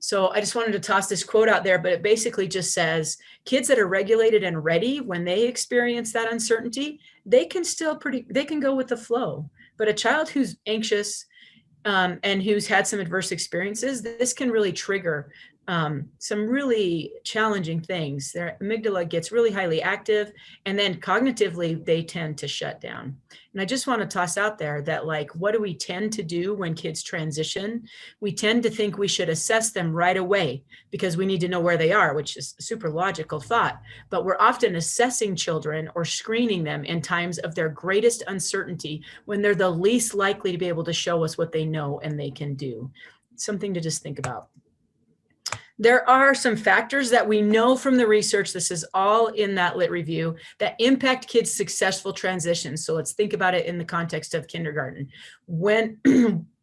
So I just wanted to toss this quote out there, but it basically just says, kids that are regulated and ready, when they experience that uncertainty, they can go with the flow. But a child who's anxious and who's had some adverse experiences, this can really trigger some really challenging things. Their amygdala gets really highly active, and then cognitively they tend to shut down. And I just want to toss out there that, like, what do we tend to do when kids transition? We tend to think we should assess them right away because we need to know where they are, which is a super logical thought. But we're often assessing children or screening them in times of their greatest uncertainty when they're the least likely to be able to show us what they know and they can do. Something to just think about. There are some factors that we know from the research, this is all in that lit review, that impact kids' successful transitions. So let's think about it in the context of kindergarten. When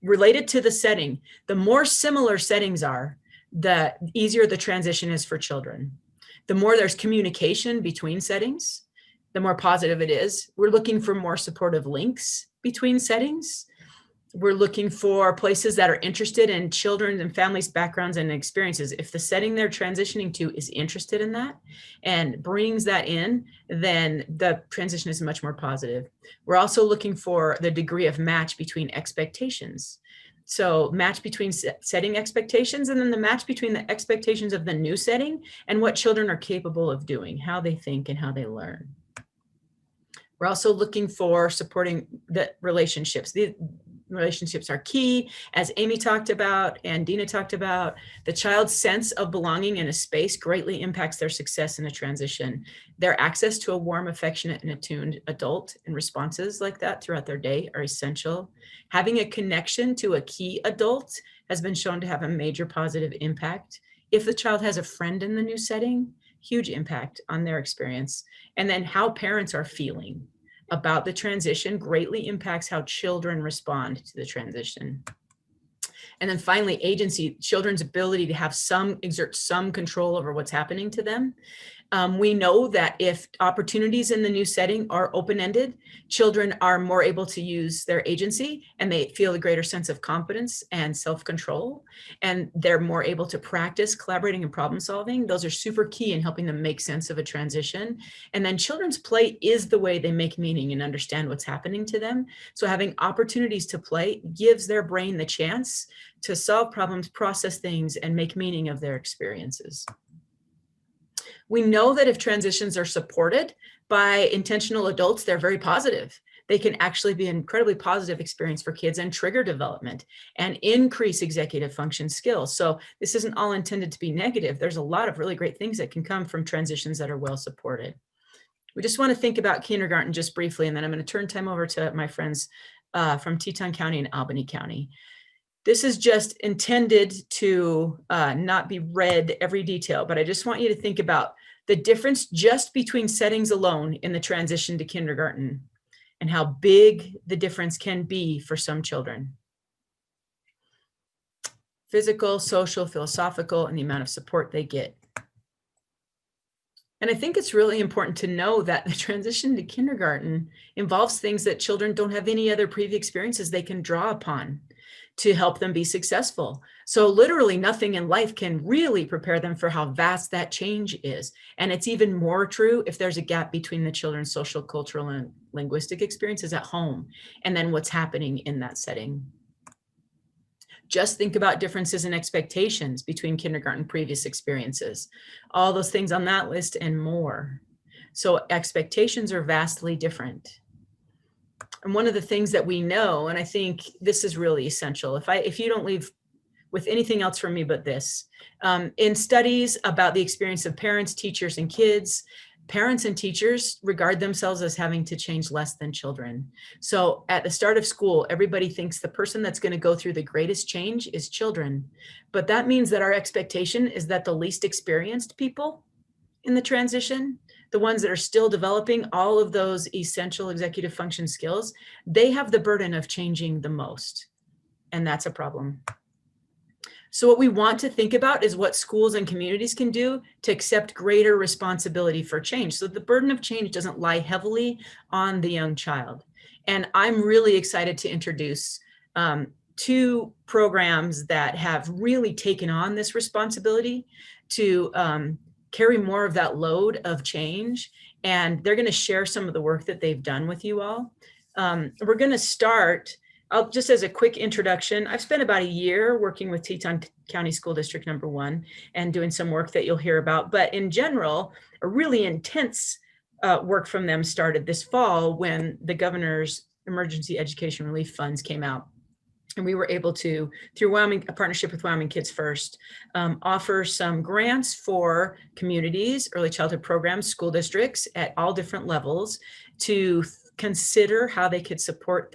related to the setting, the more similar settings are, the easier the transition is for children. The more there's communication between settings, the more positive it is. We're looking for more supportive links between settings. We're looking for places that are interested in children and families' backgrounds and experiences. If the setting they're transitioning to is interested in that and brings that in, then the transition is much more positive. We're also looking for the degree of match between expectations. So match between setting expectations, and then the match between the expectations of the new setting and what children are capable of doing, how they think and how they learn. We're also looking for supporting the relationships. The relationships are key, as Amy talked about and Deana talked about. The child's sense of belonging in a space greatly impacts their success in a transition. Their access to a warm, affectionate, and attuned adult and responses like that throughout their day are essential. Having a connection to a key adult has been shown to have a major positive impact. If the child has a friend in the new setting, huge impact on their experience. And then how parents are feeling about the transition greatly impacts how children respond to the transition. And then finally, agency, children's ability to exert some control over what's happening to them. We know that if opportunities in the new setting are open-ended, children are more able to use their agency, and they feel a greater sense of competence and self-control, and they're more able to practice collaborating and problem solving. Those are super key in helping them make sense of a transition. And then children's play is the way they make meaning and understand what's happening to them. So having opportunities to play gives their brain the chance to solve problems, process things, and make meaning of their experiences. We know that if transitions are supported by intentional adults, they're very positive. They can actually be an incredibly positive experience for kids and trigger development and increase executive function skills. So this isn't all intended to be negative. There's a lot of really great things that can come from transitions that are well supported. We just want to think about kindergarten just briefly, and then I'm going to turn time over to my friends from Teton County and Albany County. This is just intended to not be read every detail, but I just want you to think about the difference just between settings alone in the transition to kindergarten and how big the difference can be for some children. Physical, social, philosophical, and the amount of support they get. And I think it's really important to know that the transition to kindergarten involves things that children don't have any other previous experiences they can draw upon to help them be successful. So literally nothing in life can really prepare them for how vast that change is. And it's even more true if there's a gap between the children's social, cultural, and linguistic experiences at home and then what's happening in that setting. Just think about differences in expectations between kindergarten previous experiences, all those things on that list and more. So expectations are vastly different. And one of the things that we know, and I think this is really essential, if you don't leave with anything else from me but this, in studies about the experience of parents, teachers, and kids, parents and teachers regard themselves as having to change less than children. So at the start of school, everybody thinks the person that's going to go through the greatest change is children. But that means that our expectation is that the least experienced people in the transition, the ones that are still developing all of those essential executive function skills, they have the burden of changing the most. And that's a problem. So what we want to think about is what schools and communities can do to accept greater responsibility for change. So the burden of change doesn't lie heavily on the young child. And I'm really excited to introduce two programs that have really taken on this responsibility to carry more of that load of change. And they're going to share some of the work that they've done with you all. We're going to start, just as a quick introduction, I've spent about a year working with Teton County School District number 1 and doing some work that you'll hear about. But in general, a really intense work from them started this fall when the governor's emergency education relief funds came out. And we were able to, through a partnership with Wyoming Kids First, offer some grants for communities, early childhood programs, school districts at all different levels to consider how they could support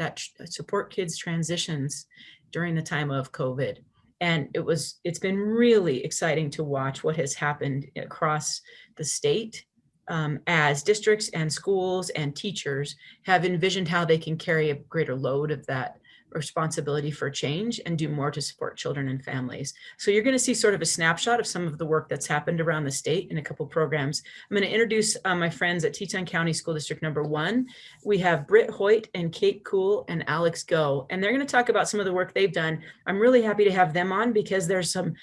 kids' transitions during the time of COVID. And it's been really exciting to watch what has happened across the state as districts and schools and teachers have envisioned how they can carry a greater load of that responsibility for change and do more to support children and families. So you're going to see sort of a snapshot of some of the work that's happened around the state in a couple programs. I'm going to introduce my friends at Teton County School District number 1. We have Britt Hoyt and Kate Cool and Alex Go, and they're going to talk about some of the work they've done. I'm really happy to have them on because there's some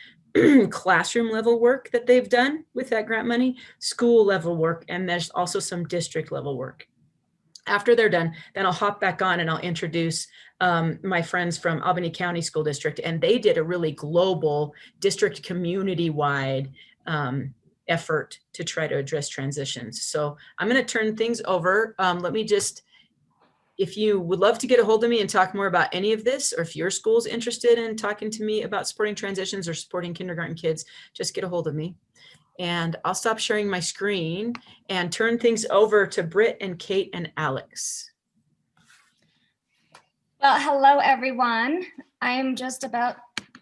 classroom level work that they've done with that grant money, school level work, and there's also some district level work. After they're done, then I'll hop back on and I'll introduce my friends from Albany County School District, and they did a really global district community-wide effort to try to address transitions. So I'm going to turn things over. Let me just, if you would love to get a hold of me and talk more about any of this, or if your school's interested in talking to me about supporting transitions or supporting kindergarten kids, just get a hold of me. And I'll stop sharing my screen and turn things over to Britt and Kate and Alex. Well, hello, everyone. I'm just about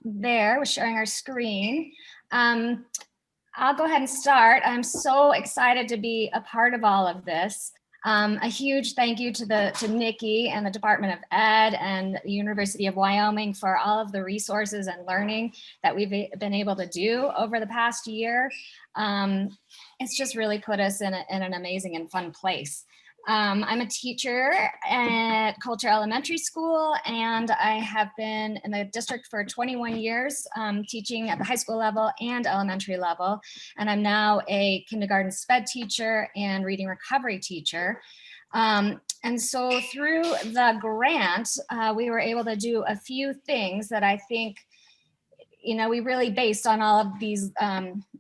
there with sharing our screen. I'll go ahead and start. I'm so excited to be a part of all of this. A huge thank you to Nikki and the Department of Ed and the University of Wyoming for all of the resources and learning that we've been able to do over the past year. It's just really put us in an amazing and fun place. I'm a teacher at Coulter Elementary School, and I have been in the district for 21 years, teaching at the high school level and elementary level. And I'm now a kindergarten SPED teacher and reading recovery teacher. And so through the grant, we were able to do a few things that I think, you know, we really based on all of these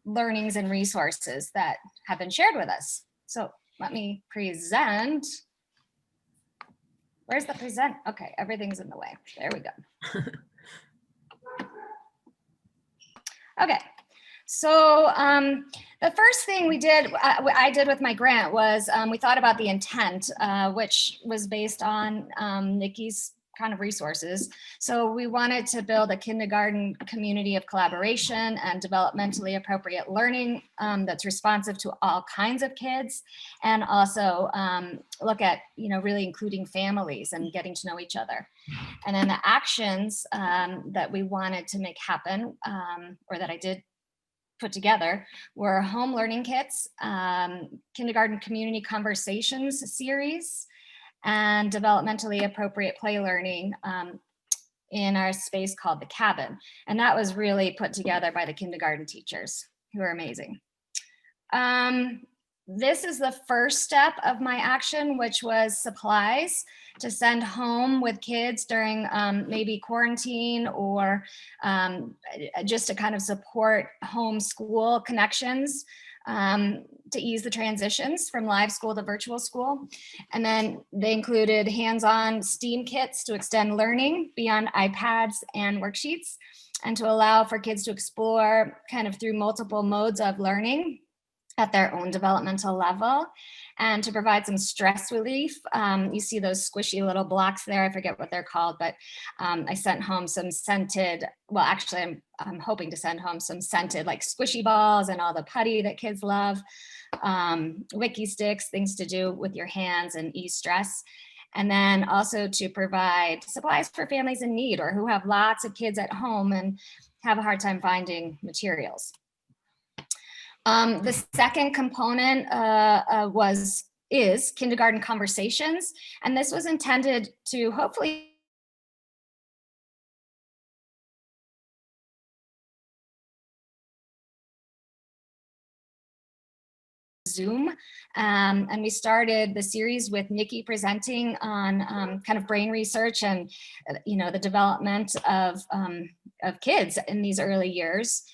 learnings and resources that have been shared with us. So let me present. Where's the present? Okay, everything's in the way. There we go. Okay, so the first thing we did, I did with my grant was we thought about the intent, which was based on Nikki's kind of resources. So we wanted to build a kindergarten community of collaboration and developmentally appropriate learning that's responsive to all kinds of kids, and also look at, you know, really including families and getting to know each other. And then the actions that we wanted to make happen, or that I did put together, were home learning kits, kindergarten community conversations series, and developmentally appropriate play learning in our space called the cabin. And that was really put together by the kindergarten teachers, who are amazing. This is the first step of my action, which was supplies to send home with kids during maybe quarantine, or just to kind of support homeschool connections, to ease the transitions from live school to virtual school. And then they included hands-on STEAM kits to extend learning beyond iPads and worksheets, and to allow for kids to explore kind of through multiple modes of learning at their own developmental level, and to provide some stress relief. You see those squishy little blocks there, I forget what they're called, but I sent home some scented, well, actually I'm hoping to send home some scented, like squishy balls and all the putty that kids love, wiki sticks, things to do with your hands and ease stress. And then also to provide supplies for families in need, or who have lots of kids at home and have a hard time finding materials. The second component is kindergarten conversations, and this was intended to hopefully Zoom, and we started the series with Nikki presenting on kind of brain research and the development of kids in these early years.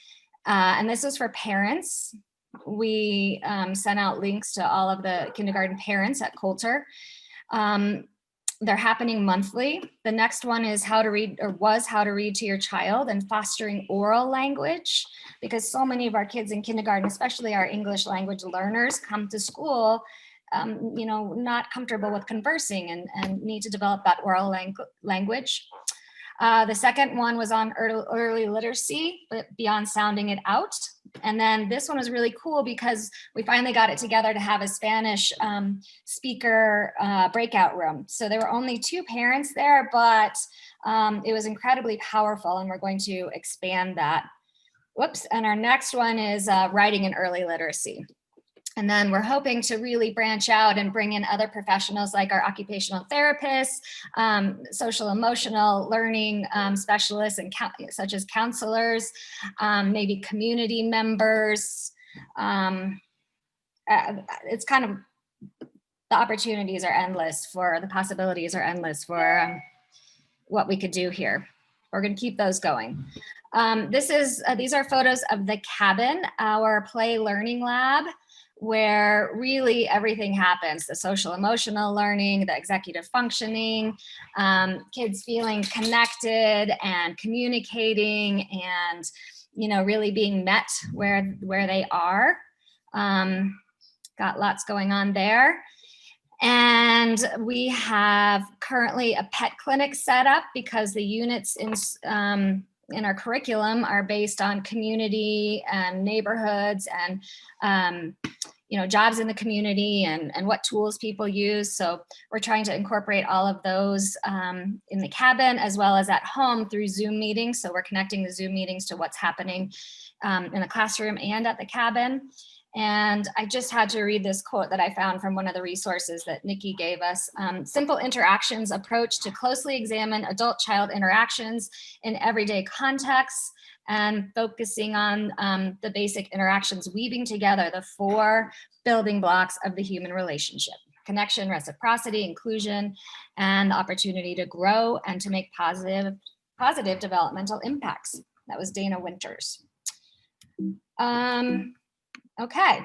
And this was for parents. We sent out links to all of the kindergarten parents at Coulter. They're happening monthly. The next one is how to read, or was how to read to your child, and fostering oral language, because so many of our kids in kindergarten, especially our English language learners, come to school not comfortable with conversing and need to develop that oral language. The second one was on early literacy, but beyond sounding it out, And then this one was really cool because we finally got it together to have a Spanish speaker breakout room. So there were only 2 parents there, but it was incredibly powerful, and we're going to expand that. Whoops, and our next one is writing and early literacy. And then we're hoping to really branch out and bring in other professionals like our occupational therapists, social emotional learning specialists, and such as counselors, maybe community members. It's kind of, the opportunities are endless the possibilities are endless for what we could do here. We're going to keep those going. These are photos of the cabin, our play learning lab, where really everything happens: the social emotional learning, the executive functioning, kids feeling connected and communicating, and really being met where they are. Got lots going on there. And we have currently a pet clinic set up because the units in our curriculum are based on community and neighborhoods and jobs in the community and what tools people use. So we're trying to incorporate all of those in the cabin as well as at home through Zoom meetings. So we're connecting the Zoom meetings to what's happening in the classroom and at the cabin. And I just had to read this quote that I found from one of the resources that Nikki gave us. Simple interactions approach to closely examine adult-child interactions in everyday contexts, and focusing on the basic interactions, weaving together the 4 building blocks of the human relationship: connection, reciprocity, inclusion, and the opportunity to grow and to make positive developmental impacts. That was Deana Winters. Okay.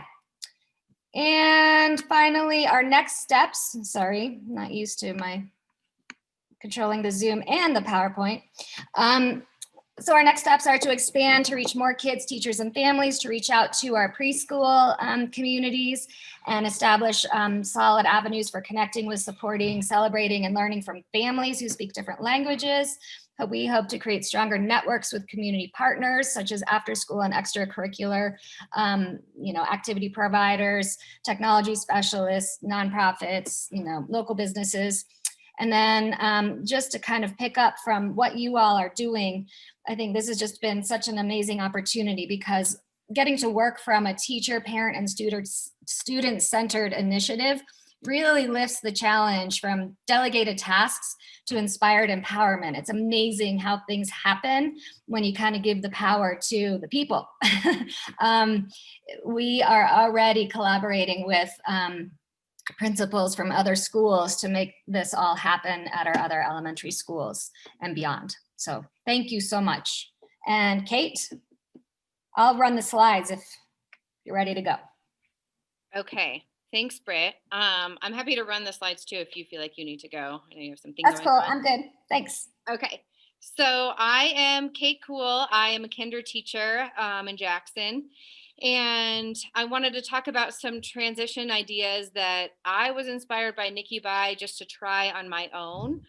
And finally, our next steps. Sorry, I'm not used to my controlling the Zoom and the PowerPoint. So our next steps are to expand, to reach more kids, teachers, and families, to reach out to our preschool communities and establish solid avenues for connecting with, supporting, celebrating, and learning from families who speak different languages. We hope to create stronger networks with community partners, such as after school and extracurricular, activity providers, technology specialists, nonprofits, local businesses. And then just to kind of pick up from what you all are doing, I think this has just been such an amazing opportunity, because getting to work from a teacher, parent, and student-centered initiative really lifts the challenge from delegated tasks to inspired empowerment. It's amazing how things happen when you kind of give the power to the people. We are already collaborating with principals from other schools to make this all happen at our other elementary schools and beyond. So thank you so much. And Kate, I'll run the slides if you're ready to go. Okay. Thanks, Britt. I'm happy to run the slides too if you feel like you need to go. I know you have something. That's cool. I'm good. Thanks. Okay. So I am Kate Cool. I am a kinder teacher in Jackson. And I wanted to talk about some transition ideas that I was inspired by Nikki just to try on my own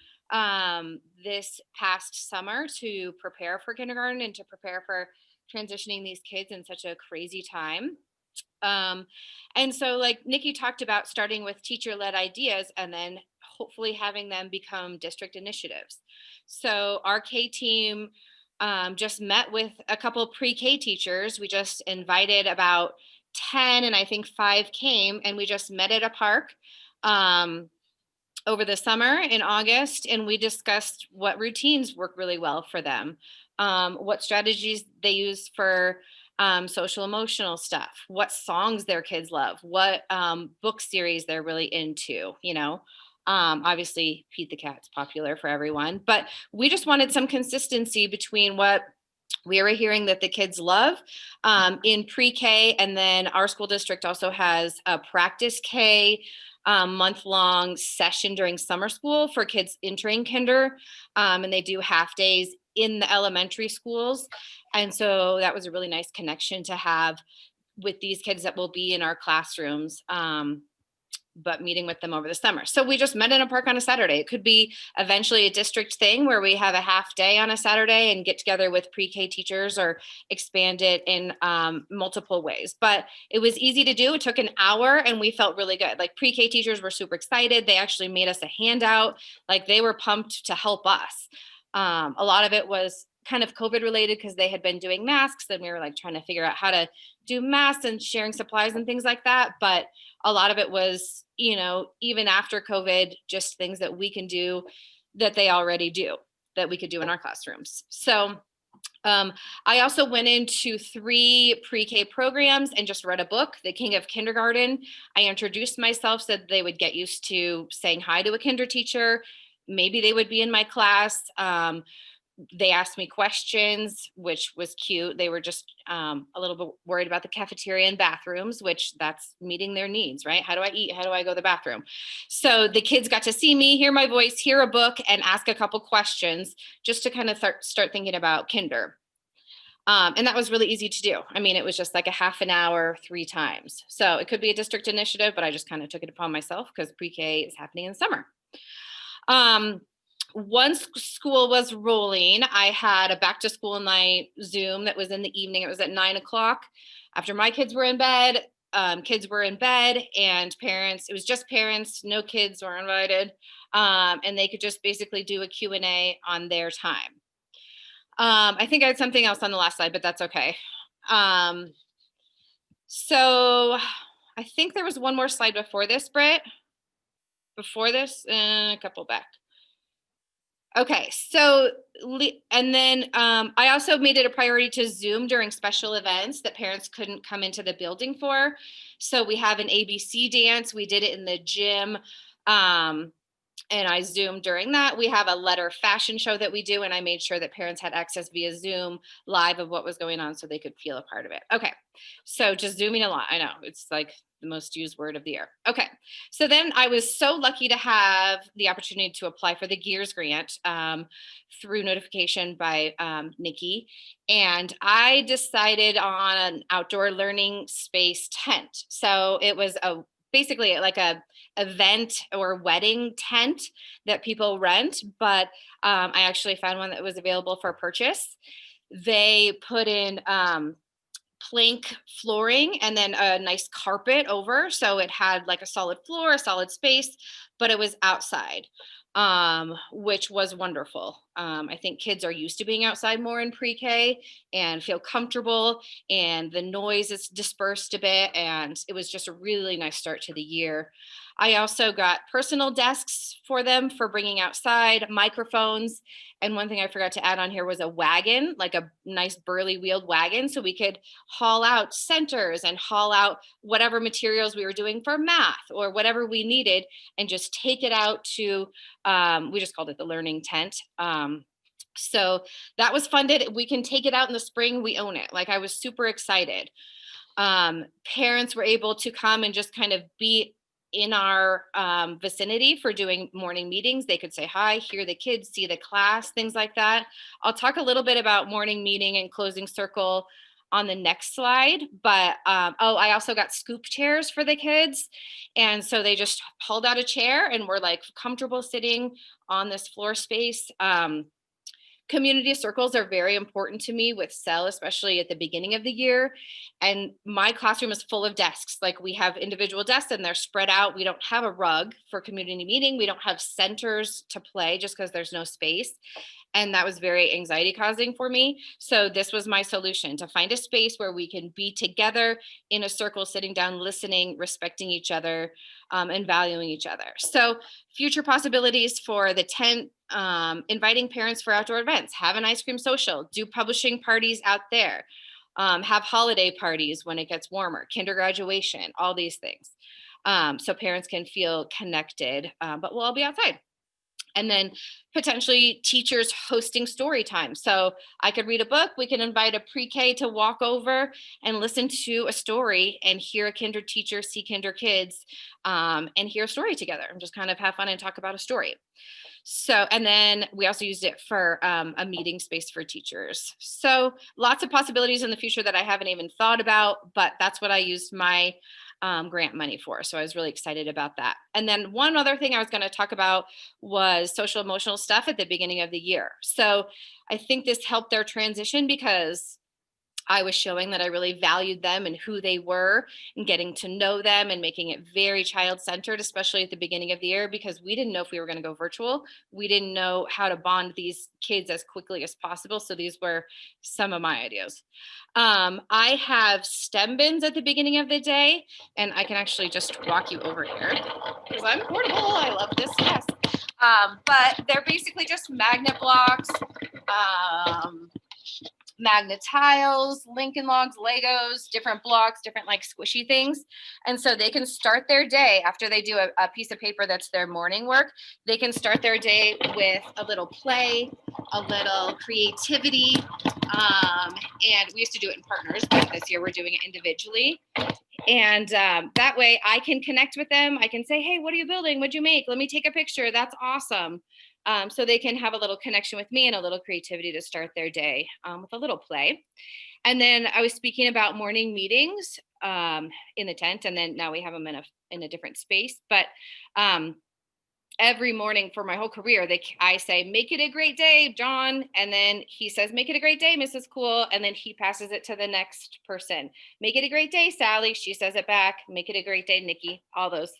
this past summer to prepare for kindergarten and to prepare for transitioning these kids in such a crazy time. And so like Nikki talked about, starting with teacher-led ideas and then hopefully having them become district initiatives. So our K team just met with a couple of pre-K teachers. We just invited about 10 and I think 5 came, and we just met at a park over the summer in August, and we discussed what routines work really well for them, what strategies they use for social emotional stuff, what songs their kids love, what book series they're really into, obviously Pete the Cat's popular for everyone, but we just wanted some consistency between what we were hearing that the kids love in pre-K. And then our school district also has a practice K month-long session during summer school for kids entering kinder. And they do half days in the elementary schools. And so that was a really nice connection to have with these kids that will be in our classrooms but meeting with them over the summer. So we just met in a park on a Saturday. It could be eventually a district thing where we have a half day on a Saturday and get together with pre-K teachers, or expand it in multiple ways. But it was easy to do. It took an hour and we felt really good. Like pre-K teachers were super excited. They actually made us a handout. Like they were pumped to help us. A lot of it was kind of COVID related because they had been doing masks, and we were like trying to figure out how to do masks and sharing supplies and things like that. But a lot of it was, you know, even after COVID, just things that we can do that they already do, that we could do in our classrooms. So I also went into 3 pre-K programs and just read a book, The King of Kindergarten. I introduced myself so that they would get used to saying hi to a kinder teacher. Maybe they would be in my class. They asked me questions, which was cute. They were just a little bit worried about the cafeteria and bathrooms, which that's meeting their needs, right? How do I eat? How do I go to the bathroom? So the kids got to see me, hear my voice, hear a book, and ask a couple questions just to kind of start thinking about kinder. And that was really easy to do. I mean, it was just like a half an hour, 3 times. So it could be a district initiative, but I just kind of took it upon myself because pre-K is happening in the summer. Once school was rolling, I had a back to school night Zoom that was in the evening. It was at 9 o'clock after my kids were in bed. Kids were in bed, and parents, it was just parents, no kids were invited. And they could just basically do a Q&A on their time. I think I had something else on the last slide, but that's okay. So I think there was one more slide before this, Britt. Before this, a couple back. Okay, so, and then I also made it a priority to Zoom during special events that parents couldn't come into the building for. So we have an ABC dance. We did it in the gym. And I Zoomed during that. We have a letter fashion show that we do, and I made sure that parents had access via Zoom live of what was going on so they could feel a part of it. Okay, so just zooming a lot. I know, it's like the most used word of the year. Okay, so then I was so lucky to have the opportunity to apply for the GEARS grant through notification by Nikki. And I decided on an outdoor learning space tent. So it was basically like a event or wedding tent that people rent, but I actually found one that was available for purchase. They put in plank flooring and then a nice carpet over, so it had like a solid floor, a solid space, but it was outside, which was wonderful. I think kids are used to being outside more in pre-K and feel comfortable, and the noise is dispersed a bit, and it was just a really nice start to the year. I also got personal desks for them for bringing outside, microphones, and one thing I forgot to add on here was a wagon, like a nice burly wheeled wagon, so we could haul out centers and haul out whatever materials we were doing for math or whatever we needed, and just take it out to, we just called it the learning tent. So that was funded. We can take it out in the spring. We own it. Like, I was super excited. Parents were able to come and just kind of be in our vicinity for doing morning meetings. They could say hi, hear the kids, see the class, things like that. I'll talk a little bit about morning meeting and closing circle on the next slide, but I also got scoop chairs for the kids. And so they just pulled out a chair and were like comfortable sitting on this floor space. Community circles are very important to me with CEL, especially at the beginning of the year. And my classroom is full of desks. Like, we have individual desks and they're spread out. We don't have a rug for community meeting. We don't have centers to play just because there's no space. And that was very anxiety causing for me. So this was my solution, to find a space where we can be together in a circle, sitting down, listening, respecting each other, and valuing each other. So future possibilities for the tent, inviting parents for outdoor events, have an ice cream social, do publishing parties out there, have holiday parties when it gets warmer, kinder graduation, all these things. So parents can feel connected, but we'll all be outside. And then potentially teachers hosting story time. So I could read a book. We can invite a pre-K to walk over and listen to a story and hear a kinder teacher, see kinder kids, and hear a story together and just kind of have fun and talk about a story. So, and then we also used it for a meeting space for teachers. So lots of possibilities in the future that I haven't even thought about, but that's what I used my grant money for. So I was really excited about that. And then one other thing I was going to talk about was social emotional stuff at the beginning of the year. So I think this helped their transition because I was showing that I really valued them and who they were and getting to know them and making it very child-centered, especially at the beginning of the year, because we didn't know if we were going to go virtual. We didn't know how to bond these kids as quickly as possible. So these were some of my ideas. I have STEM bins at the beginning of the day, and I can actually just walk you over here because I'm portable. I love this, yes. But they're basically just magnet blocks, magnet tiles, Lincoln Logs, Legos, different blocks, different like squishy things. And so they can start their day after they do a piece of paper that's their morning work. They can start their day with a little play, a little creativity. And we used to do it in partners, but this year we're doing it individually. And that way I can connect with them. I can say, hey, what are you building? What'd you make? Let me take a picture. That's awesome. So they can have a little connection with me and a little creativity to start their day with a little play. And then I was speaking about morning meetings in the tent, and then now we have them in a different space. But every morning for my whole career, I say, make it a great day, John. And then he says, make it a great day, Mrs. Cool. And then he passes it to the next person. Make it a great day, Sally. She says it back. Make it a great day, Nikki. All those,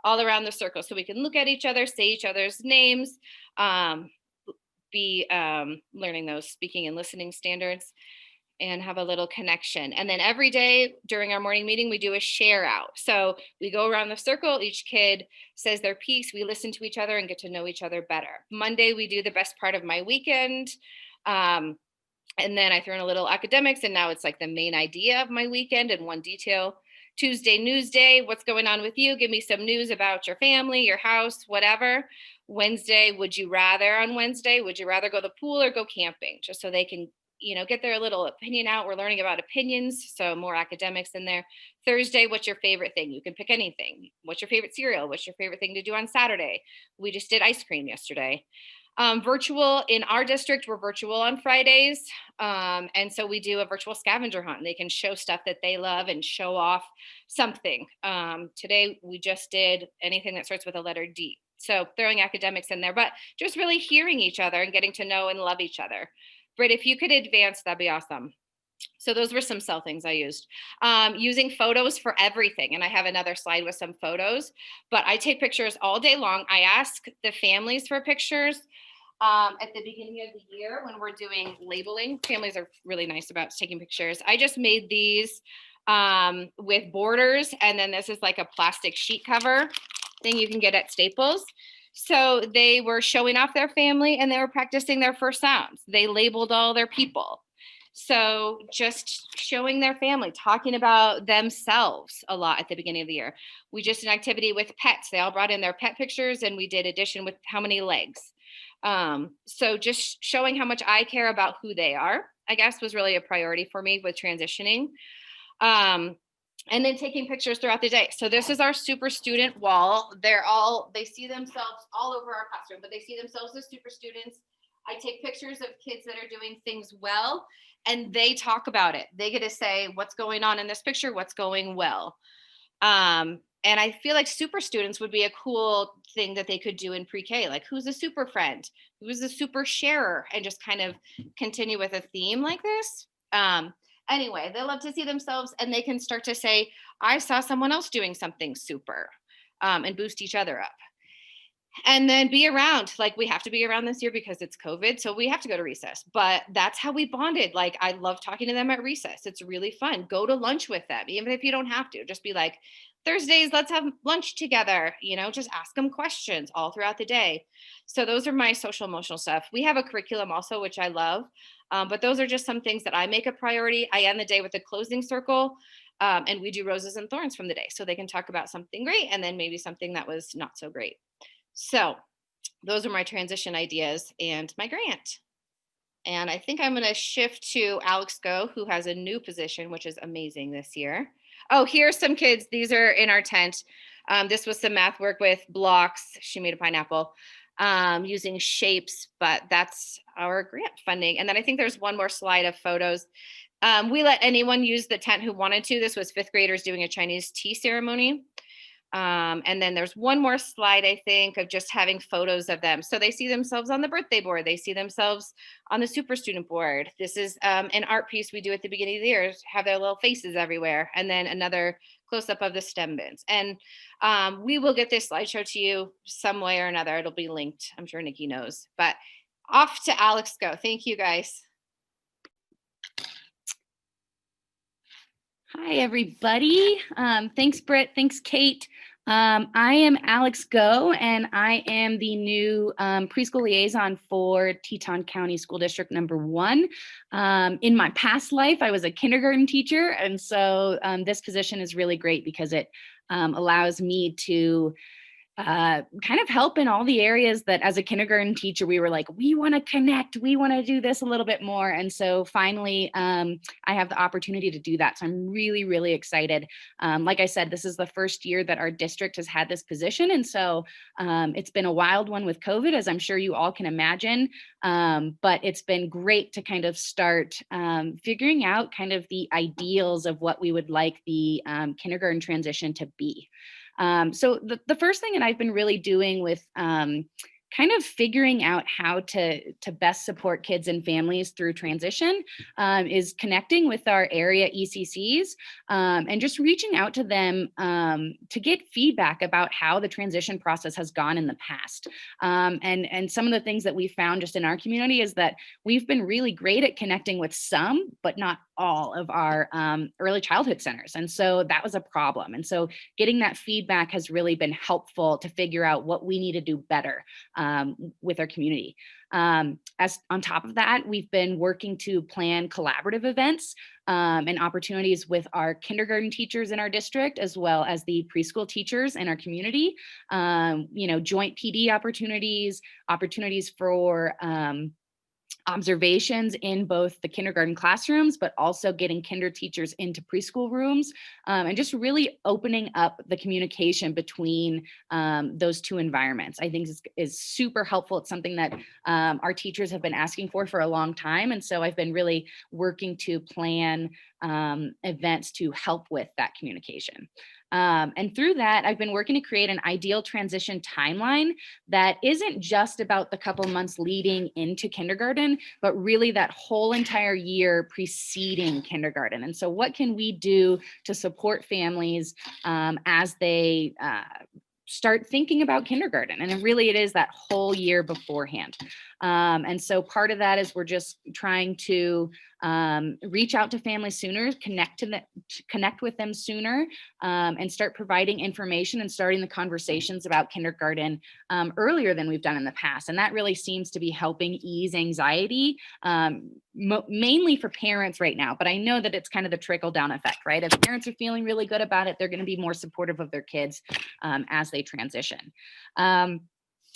all around the circle. So we can look at each other, say each other's names, be learning those speaking and listening standards, and have a little connection. And then every day during our morning meeting, we do a share out. So we go around the circle, each kid says their piece, we listen to each other and get to know each other better. Monday, we do the best part of my weekend. And then I throw in a little academics, and now it's like the main idea of my weekend and one detail. Tuesday, news day, what's going on with you? Give me some news about your family, your house, whatever. Wednesday, would you rather on Wednesday? Would you rather go to the pool or go camping? Just so they can get their little opinion out. We're learning about opinions, so more academics in there. Thursday, what's your favorite thing? You can pick anything. What's your favorite cereal? What's your favorite thing to do on Saturday? We just did ice cream yesterday. Virtual in our district, we're virtual on Fridays. And so we do a virtual scavenger hunt, and they can show stuff that they love and show off something. Today, we just did anything that starts with a letter D. So throwing academics in there, but just really hearing each other and getting to know and love each other. Britt, if you could advance, that'd be awesome. So those were some cell things I used. Using photos for everything. And I have another slide with some photos, but I take pictures all day long. I ask the families for pictures at the beginning of the year when we're doing labeling. Families are really nice about taking pictures. I just made these with borders. And then this is like a plastic sheet cover thing you can get at Staples. So they were showing off their family and they were practicing their first sounds. They labeled all their people. So just showing their family, talking about themselves a lot at the beginning of the year. We just did an activity with pets. They all brought in their pet pictures, and we did addition with how many legs. So just showing how much I care about who they are, I guess, was really a priority for me with transitioning. And then taking pictures throughout the day. So this is our super student wall. They see themselves all over our classroom, but they see themselves as super students. I take pictures of kids that are doing things well, and they talk about it. They get to say what's going on in this picture, what's going well. And I feel like super students would be a cool thing that they could do in pre-K, like who's a super friend, who's a super sharer, and just kind of continue with a theme like this. Anyway, they love to see themselves, and they can start to say, I saw someone else doing something super, and boost each other up. And then be around, like we have to be around this year because it's COVID. So we have to go to recess, but that's how we bonded. Like I love talking to them at recess. It's really fun. Go to lunch with them, even if you don't have to. Just be like, Thursdays, let's have lunch together. Just ask them questions all throughout the day. So those are my social emotional stuff. We have a curriculum also, which I love. But those are just some things that I make a priority. I end the day with a closing circle, and we do roses and thorns from the day. So they can talk about something great and then maybe something that was not so great. So those are my transition ideas and my grant. And I think I'm going to shift to Alex Go, who has a new position, which is amazing this year. Oh, here's some kids. These are in our tent. This was some math work with blocks. She made a pineapple using shapes, but that's our grant funding. And then I think there's one more slide of photos. We let anyone use the tent who wanted to. This was 5th graders doing a Chinese tea ceremony. And then there's one more slide, I think, of just having photos of them. So they see themselves on the birthday board. They see themselves on the super student board. This is an art piece we do at the beginning of the year, have their little faces everywhere. And then another close up of the STEM bins. And we will get this slideshow to you some way or another. It'll be linked. I'm sure Nikki knows. But off to Alex go. Thank you, guys. Hi, everybody. Thanks, Britt. Thanks, Kate. I am Alex Go, and I am the new preschool liaison for Teton County School District number 1. In my past life, I was a kindergarten teacher, and so this position is really great because it allows me to kind of help in all the areas that as a kindergarten teacher, we were like, we want to connect, we want to do this a little bit more. And so finally, I have the opportunity to do that. So I'm really, really excited. Like I said, this is the first year that our district has had this position. And so it's been a wild one with COVID, as I'm sure you all can imagine. But it's been great to kind of start figuring out kind of the ideals of what we would like the kindergarten transition to be. So the first thing that I've been really doing with kind of figuring out how to best support kids and families through transition is connecting with our area ECCs and just reaching out to them to get feedback about how the transition process has gone in the past. And some of the things that we found just in our community is that we've been really great at connecting with some, but not all of our early childhood centers. And so that was a problem. And so getting that feedback has really been helpful to figure out what we need to do better with our community. As on top of that, we've been working to plan collaborative events and opportunities with our kindergarten teachers in our district, as well as the preschool teachers in our community. Joint PD opportunities for observations in both the kindergarten classrooms, but also getting kinder teachers into preschool rooms and just really opening up the communication between those two environments. I think is super helpful. It's something that our teachers have been asking for a long time. And so I've been really working to plan events to help with that communication. And through that, I've been working to create an ideal transition timeline that isn't just about the couple months leading into kindergarten, but really that whole entire year preceding kindergarten. And so what can we do to support families as they start thinking about kindergarten? And it is that whole year beforehand. And so part of that is we're just trying to reach out to families sooner, connect with them sooner, and start providing information and starting the conversations about kindergarten earlier than we've done in the past. And that really seems to be helping ease anxiety, mainly for parents right now. But I know that it's kind of the trickle down effect, right? If parents are feeling really good about it, they're going to be more supportive of their kids as they transition.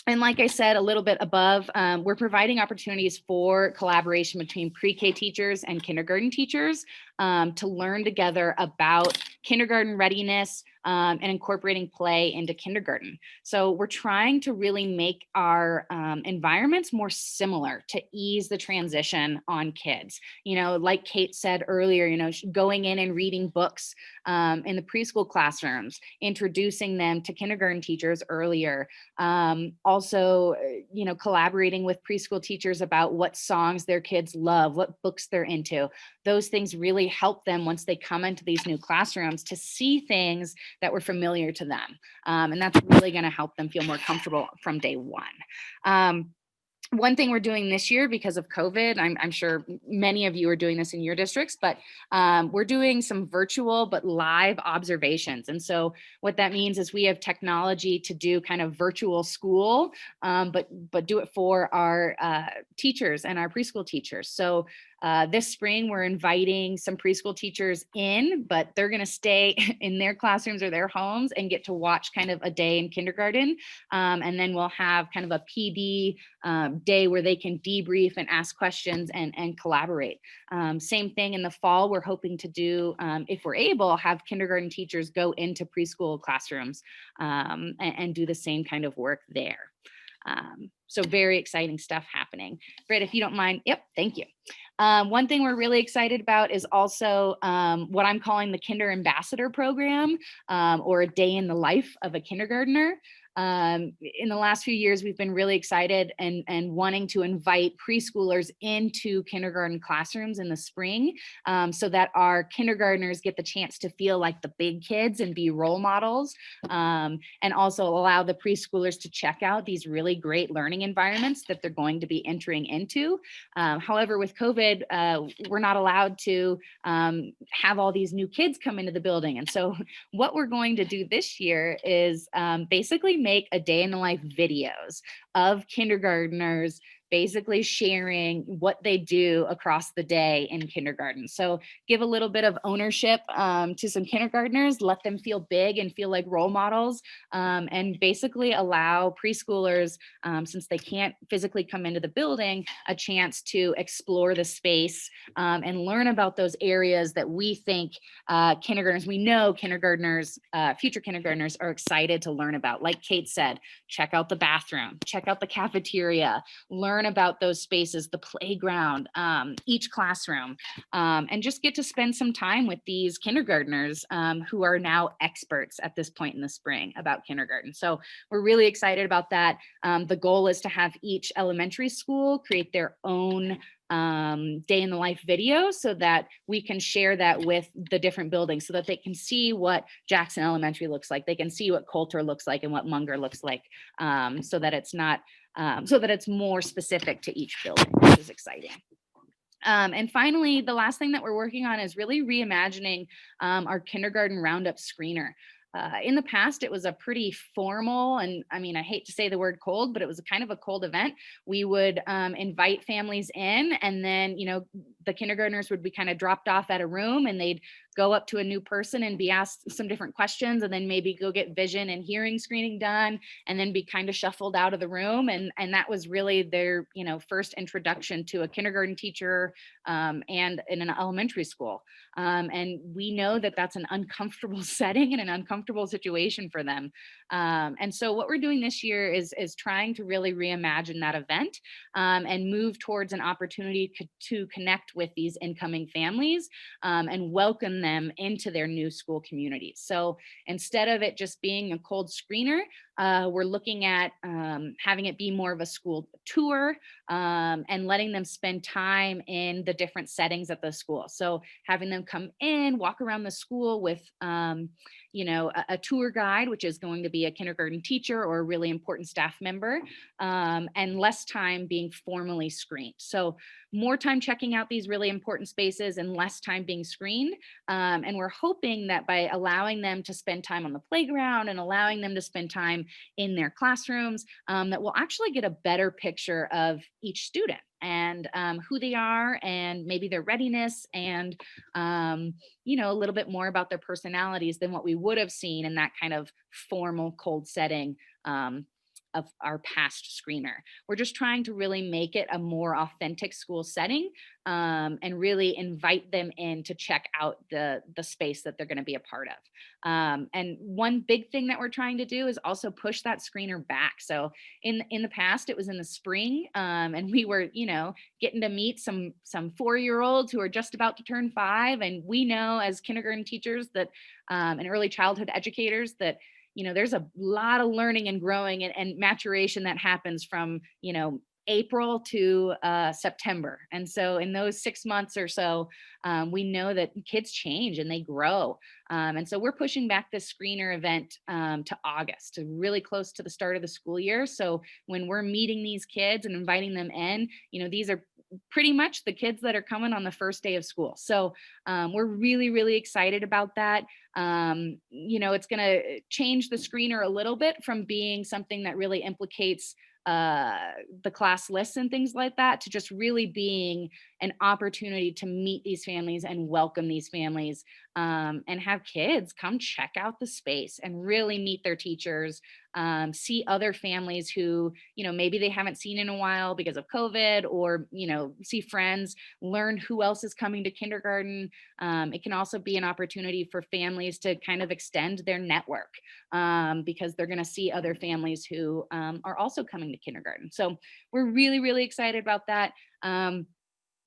And like I said, a little bit above, we're providing opportunities for collaboration between pre-K teachers and kindergarten teachers to learn together about kindergarten readiness and incorporating play into kindergarten. So we're trying to really make our environments more similar to ease the transition on kids. Like Kate said earlier, going in and reading books in the preschool classrooms, introducing them to kindergarten teachers earlier. Also, collaborating with preschool teachers about what songs their kids love, what books they're into. Those things really help them once they come into these new classrooms to see things that were familiar to them. And that's really going to help them feel more comfortable from day one. One thing we're doing this year because of COVID, I'm sure many of you are doing this in your districts, but we're doing some virtual but live observations. And so what that means is we have technology to do kind of virtual school, but do it for our teachers and our preschool teachers. So this spring, we're inviting some preschool teachers in, but they're going to stay in their classrooms or their homes and get to watch kind of a day in kindergarten. And then we'll have kind of a PD day where they can debrief and ask questions and collaborate. Same thing in the fall, we're hoping to do, if we're able, have kindergarten teachers go into preschool classrooms and do the same kind of work there. So very exciting stuff happening. Britt, if you don't mind. Yep, thank you. One thing we're really excited about is also what I'm calling the Kinder Ambassador Program, or a day in the life of a kindergartner. In the last few years, we've been really excited and wanting to invite preschoolers into kindergarten classrooms in the spring, so that our kindergartners get the chance to feel like the big kids and be role models, and also allow the preschoolers to check out these really great learning environments that they're going to be entering into. However, with COVID, we're not allowed to have all these new kids come into the building. And so what we're going to do this year is basically make a day in the life videos of kindergartners basically sharing what they do across the day in kindergarten. So give a little bit of ownership to some kindergartners, let them feel big and feel like role models, and basically allow preschoolers, since they can't physically come into the building, a chance to explore the space and learn about those areas that we think kindergartners, we know kindergartners, future kindergartners are excited to learn about. Like Kate said, check out the bathroom, check out the cafeteria, learn about those spaces, the playground, each classroom, and just get to spend some time with these kindergartners who are now experts at this point in the spring about kindergarten. So we're really excited about that. The goal is to have each elementary school create their own day in the life video so that we can share that with the different buildings so that they can see what Jackson Elementary looks like. They can see what Coulter looks like and what Munger looks like, so that it's not, so that it's more specific to each building, which is exciting. And finally, the last thing that we're working on is really reimagining our kindergarten roundup screener. In the past, it was a pretty formal, and I mean, I hate to say the word cold, but it was a kind of a cold event. We would invite families in, and then, you know, the kindergartners would be kind of dropped off at a room, and they'd go up to a new person and be asked some different questions, and then maybe go get vision and hearing screening done, and then be kind of shuffled out of the room. And that was really their, you know, first introduction to a kindergarten teacher and in an elementary school. And we know that that's an uncomfortable setting and an uncomfortable situation for them. And so what we're doing this year is trying to really reimagine that event and move towards an opportunity to connect with these incoming families and welcome them into their new school communities. So instead of it just being a cold screener, we're looking at having it be more of a school tour and letting them spend time in the different settings at the school. So having them come in, walk around the school with, you know, a tour guide, which is going to be a kindergarten teacher or a really important staff member, and less time being formally screened. So more time checking out these really important spaces and less time being screened. And we're hoping that by allowing them to spend time on the playground and allowing them to spend time in their classrooms, that we'll actually get a better picture of each student and who they are and maybe their readiness and, you know, a little bit more about their personalities than what we would have seen in that kind of formal cold setting of our past screener. We're just trying to really make it a more authentic school setting and really invite them in to check out the space that they're going to be a part of. And one big thing that we're trying to do is also push that screener back. So in the past, it was in the spring, and we were, you know, getting to meet some 4-year-olds who are just about to turn 5. And we know as kindergarten teachers that and early childhood educators that, you know, there's a lot of learning and growing and maturation that happens from, you know, April to September. And so in those 6 months or so, we know that kids change and they grow. And so we're pushing back this screener event to August, to really close to the start of the school year. So when we're meeting these kids and inviting them in, you know, these are pretty much the kids that are coming on the first day of school. So we're really, really excited about that. You know, it's going to change the screener a little bit from being something that really implicates the class lists and things like that to just really being an opportunity to meet these families and welcome these families and have kids come check out the space and really meet their teachers see other families who, maybe they haven't seen in a while because of COVID, or, see friends, learn who else is coming to kindergarten. It can also be an opportunity for families to kind of extend their network because they're going to see other families who are also coming to kindergarten. So we're really, really excited about that.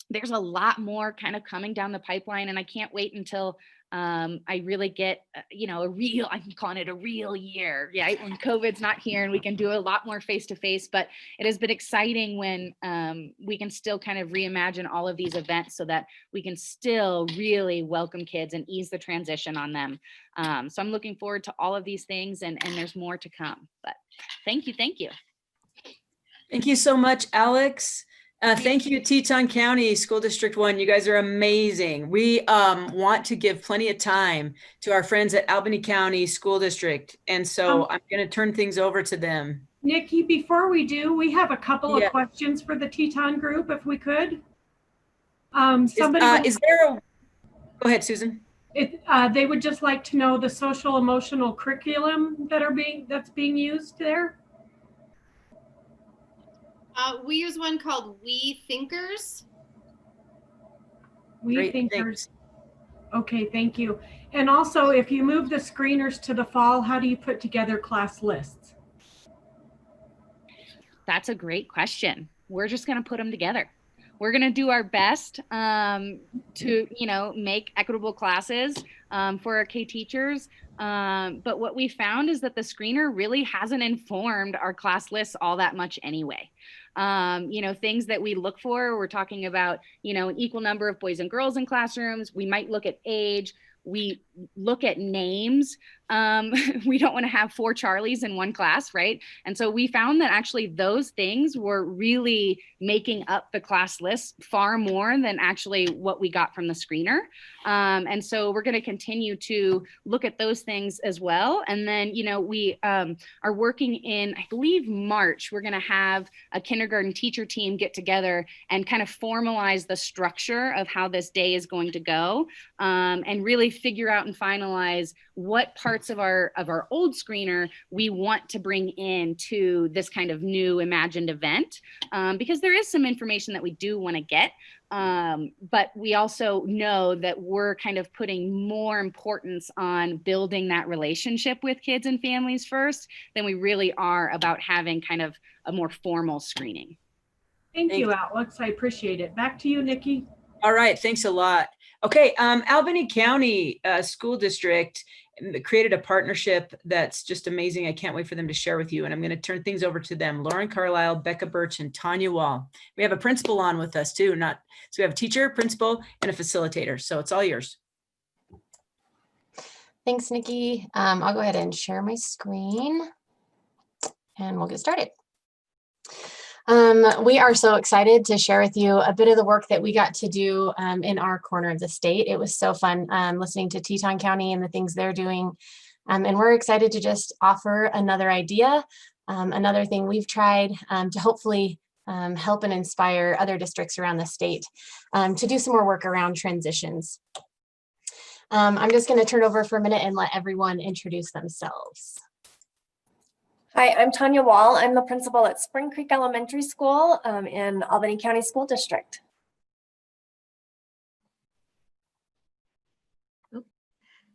There's a lot more kind of coming down the pipeline, and I can't wait until I really get, I'm calling it a real year, right? When COVID's not here and we can do a lot more face-to-face, but it has been exciting when we can still kind of reimagine all of these events so that we can still really welcome kids and ease the transition on them. So I'm looking forward to all of these things, and there's more to come, but thank you. Thank you so much, Alex. Thank you, Teton County School District 1. You guys are amazing. We want to give plenty of time to our friends at Albany County School District. And so I'm going to turn things over to them. Nikki, before we do, we have a couple of questions for the Teton group, if we could. Go ahead, Susan. They would just like to know the social emotional curriculum that's being used there. We use one called We Thinkers. We Thinkers. Okay, thank you. And also, if you move the screeners to the fall, how do you put together class lists? That's a great question. We're just going to put them together. We're going to do our best to, make equitable classes for our K teachers. But what we found is that the screener really hasn't informed our class lists all that much anyway. Things that we look for, we're talking about, an equal number of boys and girls in classrooms. We might look at age. We look at names. We don't want to have 4 Charlies in one class, right? And so we found that actually those things were really making up the class list far more than actually what we got from the screener. And so we're going to continue to look at those things as well. And then, we are working in, I believe, March, we're going to have a kindergarten teacher team get together and kind of formalize the structure of how this day is going to go, and really figure out and finalize what parts of our old screener we want to bring into this kind of new imagined event, because there is some information that we do want to get, but we also know that we're kind of putting more importance on building that relationship with kids and families first than we really are about having kind of a more formal screening. Thank you, Alex. I appreciate it. Back to you, Nikki. All right, thanks a lot. Okay, Albany County School District created a partnership that's just amazing. I can't wait for them to share with you, and I'm going to turn things over to them. Lauren Carlisle, Becca Birch, and Tanya Wall. We have a principal on with us too, so we have a teacher, principal, and a facilitator. So it's all yours. Thanks, Nikki. I'll go ahead and share my screen, and we'll get started. We are so excited to share with you a bit of the work that we got to do in our corner of the state. It was so fun listening to Teton County and the things they're doing. And we're excited to just offer another idea, another thing we've tried to hopefully help and inspire other districts around the state to do some more work around transitions. I'm just going to turn over for a minute and let everyone introduce themselves. Hi, I'm Tanya Wall. I'm the principal at Spring Creek Elementary School in Albany County School District.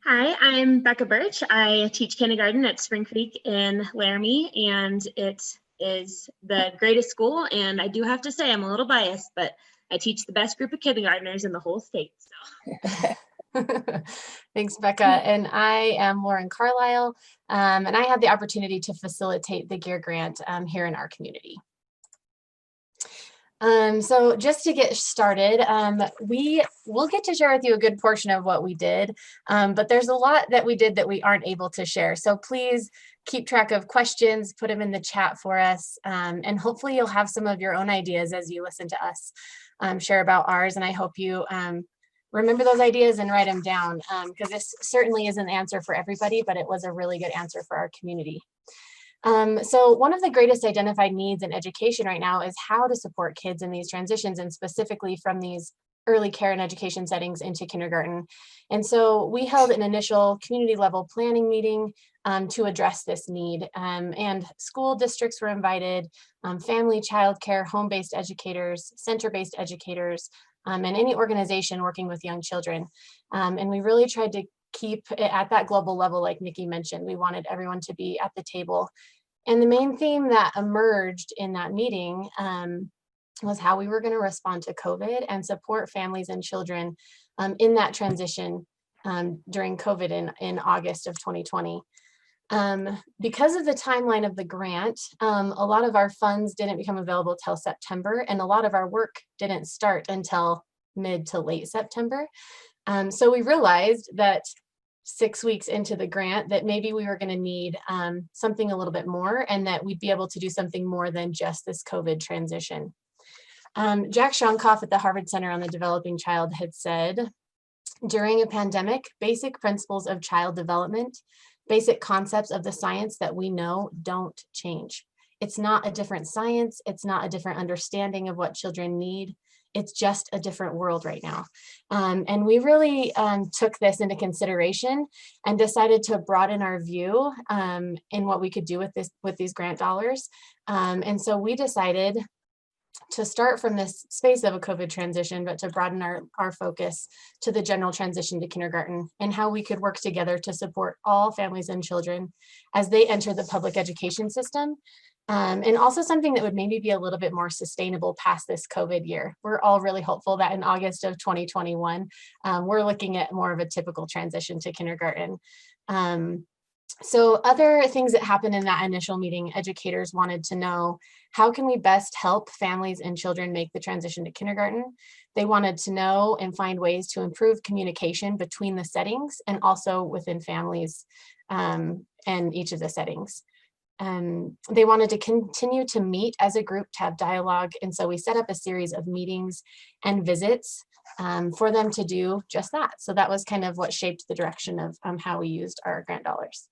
Hi, I'm Becca Birch. I teach kindergarten at Spring Creek in Laramie, and it is the greatest school. And I do have to say I'm a little biased, but I teach the best group of kindergartners in the whole state. So. Thanks, Becca. And I am Lauren Carlisle, and I had the opportunity to facilitate the GEAR grant here in our community. So just to get started, we'll get to share with you a good portion of what we did, but there's a lot that we did that we aren't able to share. So please keep track of questions, put them in the chat for us, and hopefully you'll have some of your own ideas as you listen to us share about ours. And I hope you remember those ideas and write them down, because this certainly isn't the answer for everybody, but it was a really good answer for our community. So one of the greatest identified needs in education right now is how to support kids in these transitions, and specifically from these early care and education settings into kindergarten. And so we held an initial community level planning meeting to address this need. And school districts were invited, family, childcare, home-based educators, center-based educators, and any organization working with young children. And we really tried to keep it at that global level, like Nikki mentioned. We wanted everyone to be at the table. And the main theme that emerged in that meeting was how we were going to respond to COVID and support families and children in that transition during COVID in August of 2020. Because of the timeline of the grant, a lot of our funds didn't become available till September, and a lot of our work didn't start until mid to late September. So we realized that 6 weeks into the grant that maybe we were going to need something a little bit more, and that we'd be able to do something more than just this COVID transition. Jack Shonkoff at the Harvard Center on the Developing Child had said, during a pandemic, basic principles of child development, basic concepts of the science that we know don't change. It's not a different science. It's not a different understanding of what children need. It's just a different world right now. And we really took this into consideration and decided to broaden our view in what we could do with these grant dollars. And so we decided to start from this space of a COVID transition, but to broaden our focus to the general transition to kindergarten and how we could work together to support all families and children as they enter the public education system. And also something that would maybe be a little bit more sustainable past this COVID year. We're all really hopeful that in August of 2021, we're looking at more of a typical transition to kindergarten. So other things that happened in that initial meeting, educators wanted to know, how can we best help families and children make the transition to kindergarten? They wanted to know and find ways to improve communication between the settings and also within families and each of the settings. They wanted to continue to meet as a group to have dialogue. And so we set up a series of meetings and visits for them to do just that. So that was kind of what shaped the direction of how we used our grant dollars.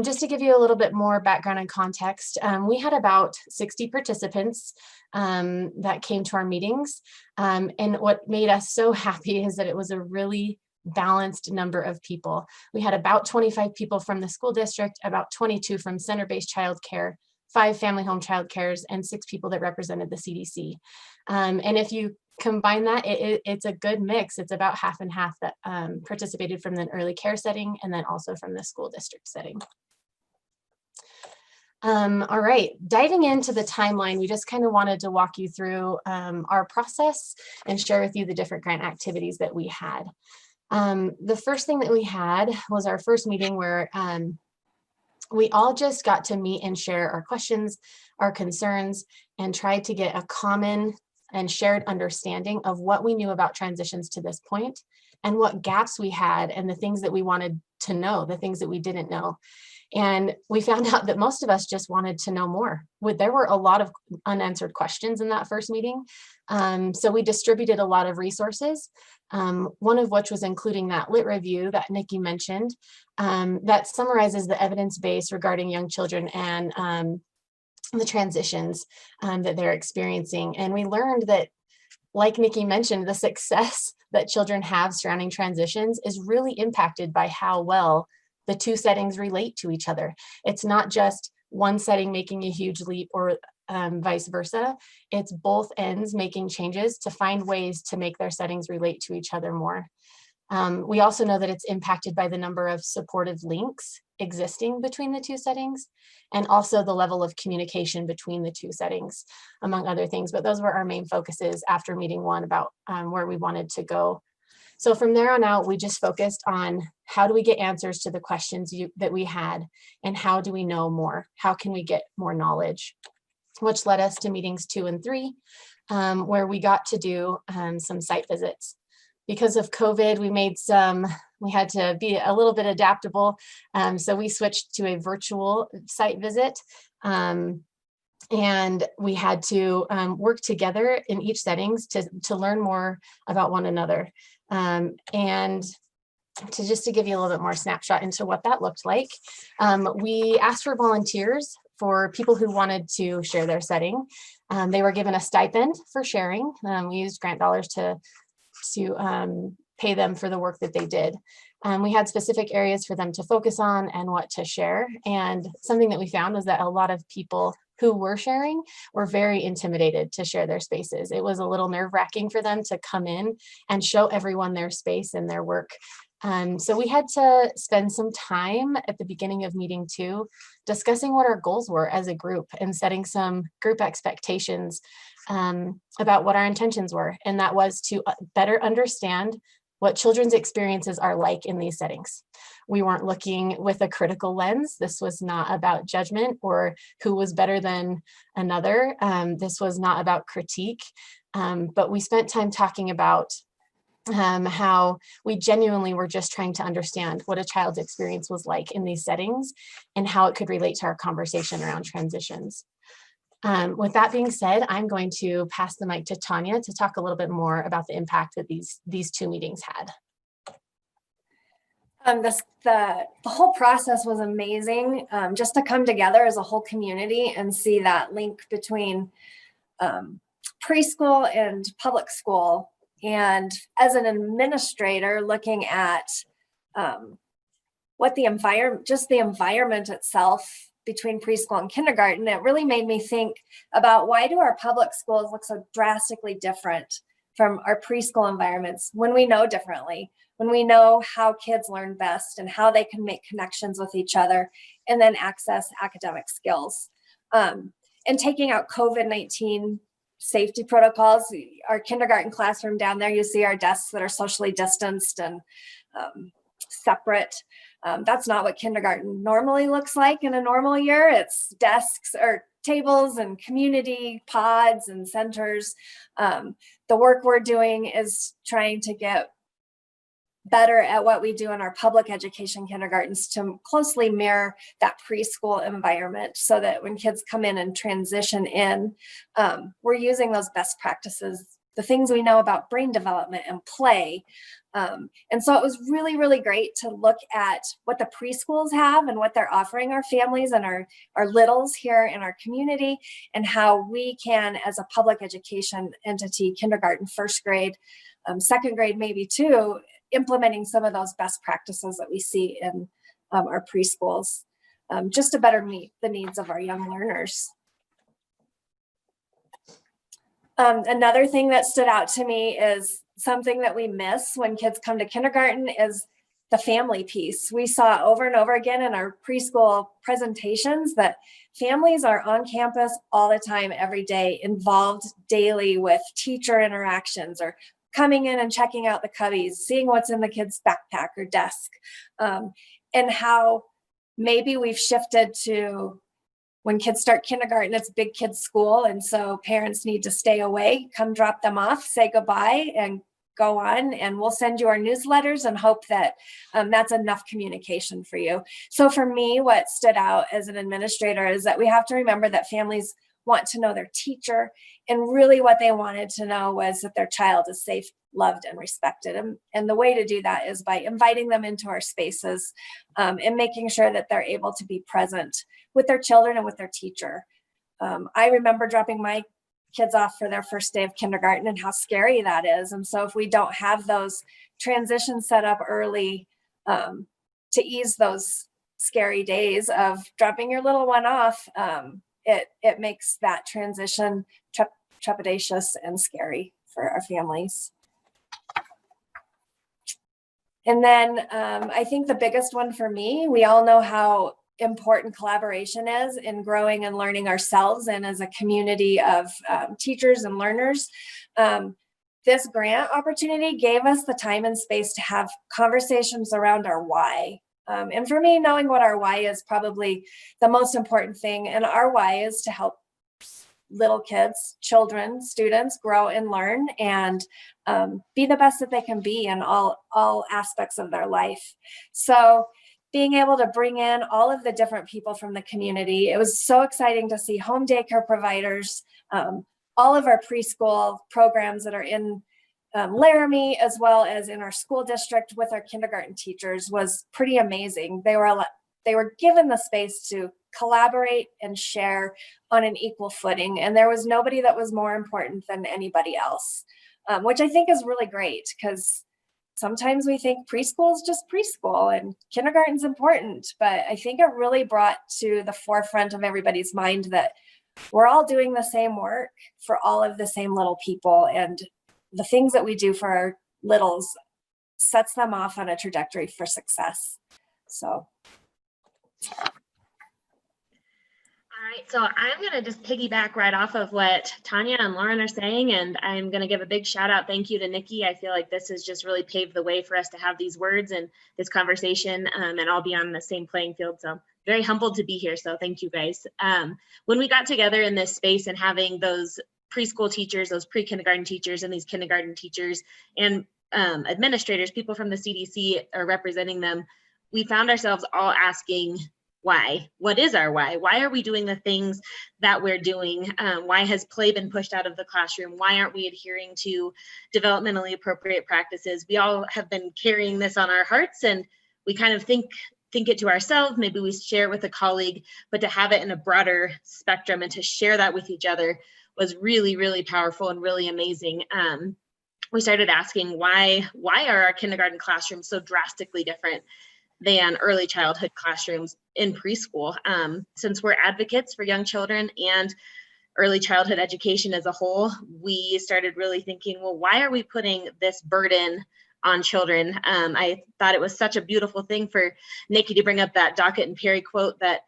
Just to give you a little bit more background and context, we had about 60 participants that came to our meetings. And what made us so happy is that it was a really balanced number of people. We had about 25 people from the school district, about 22 from center-based childcare, 5 family home childcares, and 6 people that represented the CDC. And if you combine that, it's a good mix. It's about half and half that participated from the early care setting and then also from the school district setting. All right, diving into the timeline, we just kind of wanted to walk you through our process and share with you the different grant activities that we had. The first thing that we had was our first meeting where we all just got to meet and share our questions, our concerns, and try to get a common and shared understanding of what we knew about transitions to this point and what gaps we had and the things that we wanted to know, the things that we didn't know. And we found out that most of us just wanted to know more. There were a lot of unanswered questions in that first meeting. So we distributed a lot of resources, one of which was including that lit review that Nikki mentioned, that summarizes the evidence base regarding young children and the transitions that they're experiencing. And we learned that, like Nikki mentioned, the success that children have surrounding transitions is really impacted by how well the two settings relate to each other. It's not just one setting making a huge leap or vice versa. It's both ends making changes to find ways to make their settings relate to each other more. We also know that it's impacted by the number of supportive links existing between the two settings and also the level of communication between the two settings, among other things. But those were our main focuses after meeting one about where we wanted to go. So from there on out, we just focused on how do we get answers to the questions that we had and how do we know more? How can we get more knowledge? Which led us to meetings 2 and 3, where we got to do some site visits. Because of COVID, we had to be a little bit adaptable. So we switched to a virtual site visit. And we had to work together in each settings to learn more about one another. And to give you a little bit more snapshot into what that looked like, we asked for volunteers for people who wanted to share their setting. They were given a stipend for sharing. We used grant dollars to pay them for the work that they did. We had specific areas for them to focus on and what to share. And something that we found was that a lot of people who were sharing were very intimidated to share their spaces. It was a little nerve-wracking for them to come in and show everyone their space and their work. So we had to spend some time at the beginning of meeting 2 discussing what our goals were as a group and setting some group expectations about what our intentions were. And that was to better understand what children's experiences are like in these settings. We weren't looking with a critical lens. This was not about judgment or who was better than another. This was not about critique, but we spent time talking about how we genuinely were just trying to understand what a child's experience was like in these settings and how it could relate to our conversation around transitions. With that being said, I'm going to pass the mic to Tanya to talk a little bit more about the impact that these 2 meetings had. The whole process was amazing, just to come together as a whole community and see that link between preschool and public school. And as an administrator, looking at what the environment itself between preschool and kindergarten, it really made me think about, why do our public schools look so drastically different from our preschool environments when we know differently, when we know how kids learn best and how they can make connections with each other and then access academic skills. And taking out COVID-19 safety protocols, our kindergarten classroom down there, you see our desks that are socially distanced and separate. That's not what kindergarten normally looks like in a normal year. It's desks or tables and community pods and centers. The work we're doing is trying to get better at what we do in our public education kindergartens to closely mirror that preschool environment, so that when kids come in and transition in, we're using those best practices, the things we know about brain development and play. And so it was really, really great to look at what the preschools have and what they're offering our families and our littles here in our community, and how we can, as a public education entity, kindergarten, first grade, second grade, maybe too, implementing some of those best practices that we see in our preschools, just to better meet the needs of our young learners. Another thing that stood out to me is something that we miss when kids come to kindergarten is the family piece. We saw over and over again in our preschool presentations that families are on campus all the time, every day, involved daily with teacher interactions, or coming in and checking out the cubbies, seeing what's in the kid's backpack or desk, and how maybe we've shifted to, when kids start kindergarten, it's big kids school. And so parents need to stay away, come drop them off, say goodbye, and go on. And we'll send you our newsletters and hope that that's enough communication for you. So for me, what stood out as an administrator is that we have to remember that families want to know their teacher, and really what they wanted to know was that their child is safe, loved, and respected. And the way to do that is by inviting them into our spaces, and making sure that they're able to be present with their children and with their teacher. I remember dropping my kids off for their first day of kindergarten and how scary that is. And so if we don't have those transitions set up early to ease those scary days of dropping your little one off, it makes that transition trepidatious and scary for our families. And then I think the biggest one for me, we all know how important collaboration is in growing and learning ourselves and as a community of teachers and learners. This grant opportunity gave us the time and space to have conversations around our why. And for me, knowing what our why is probably the most important thing. And our why is to help little kids, children, students grow and learn and be the best that they can be in all aspects of their life. So being able to bring in all of the different people from the community, it was so exciting to see home daycare providers, all of our preschool programs that are in Laramie, as well as in our school district with our kindergarten teachers, was pretty amazing. They were given the space to collaborate and share on an equal footing. And there was nobody that was more important than anybody else, which I think is really great, because sometimes we think preschool is just preschool and kindergarten's important, but I think it really brought to the forefront of everybody's mind that we're all doing the same work for all of the same little people, and the things that we do for our littles sets them off on a trajectory for success. So. All right, so I'm going to just piggyback right off of what Tanya and Lauren are saying, and I'm going to give a big shout out thank you to Nikki. I feel like this has just really paved the way for us to have these words and this conversation, and all be on the same playing field. So very humbled to be here, so thank you guys. When we got together in this space and having those preschool teachers, those pre-kindergarten teachers, and these kindergarten teachers and administrators, people from the CDC are representing them, we found ourselves all asking, why? What is our why? Why are we doing the things that we're doing? Why has play been pushed out of the classroom? Why aren't we adhering to developmentally appropriate practices? We all have been carrying this on our hearts, and we kind of think it to ourselves. Maybe we share it with a colleague, but to have it in a broader spectrum and to share that with each other was really, really powerful and really amazing. We started asking why are our kindergarten classrooms so drastically different than early childhood classrooms in preschool? Since we're advocates for young children and early childhood education as a whole, we started really thinking, well, why are we putting this burden on children? I thought it was such a beautiful thing for Nikki to bring up that Dockett and Perry quote, that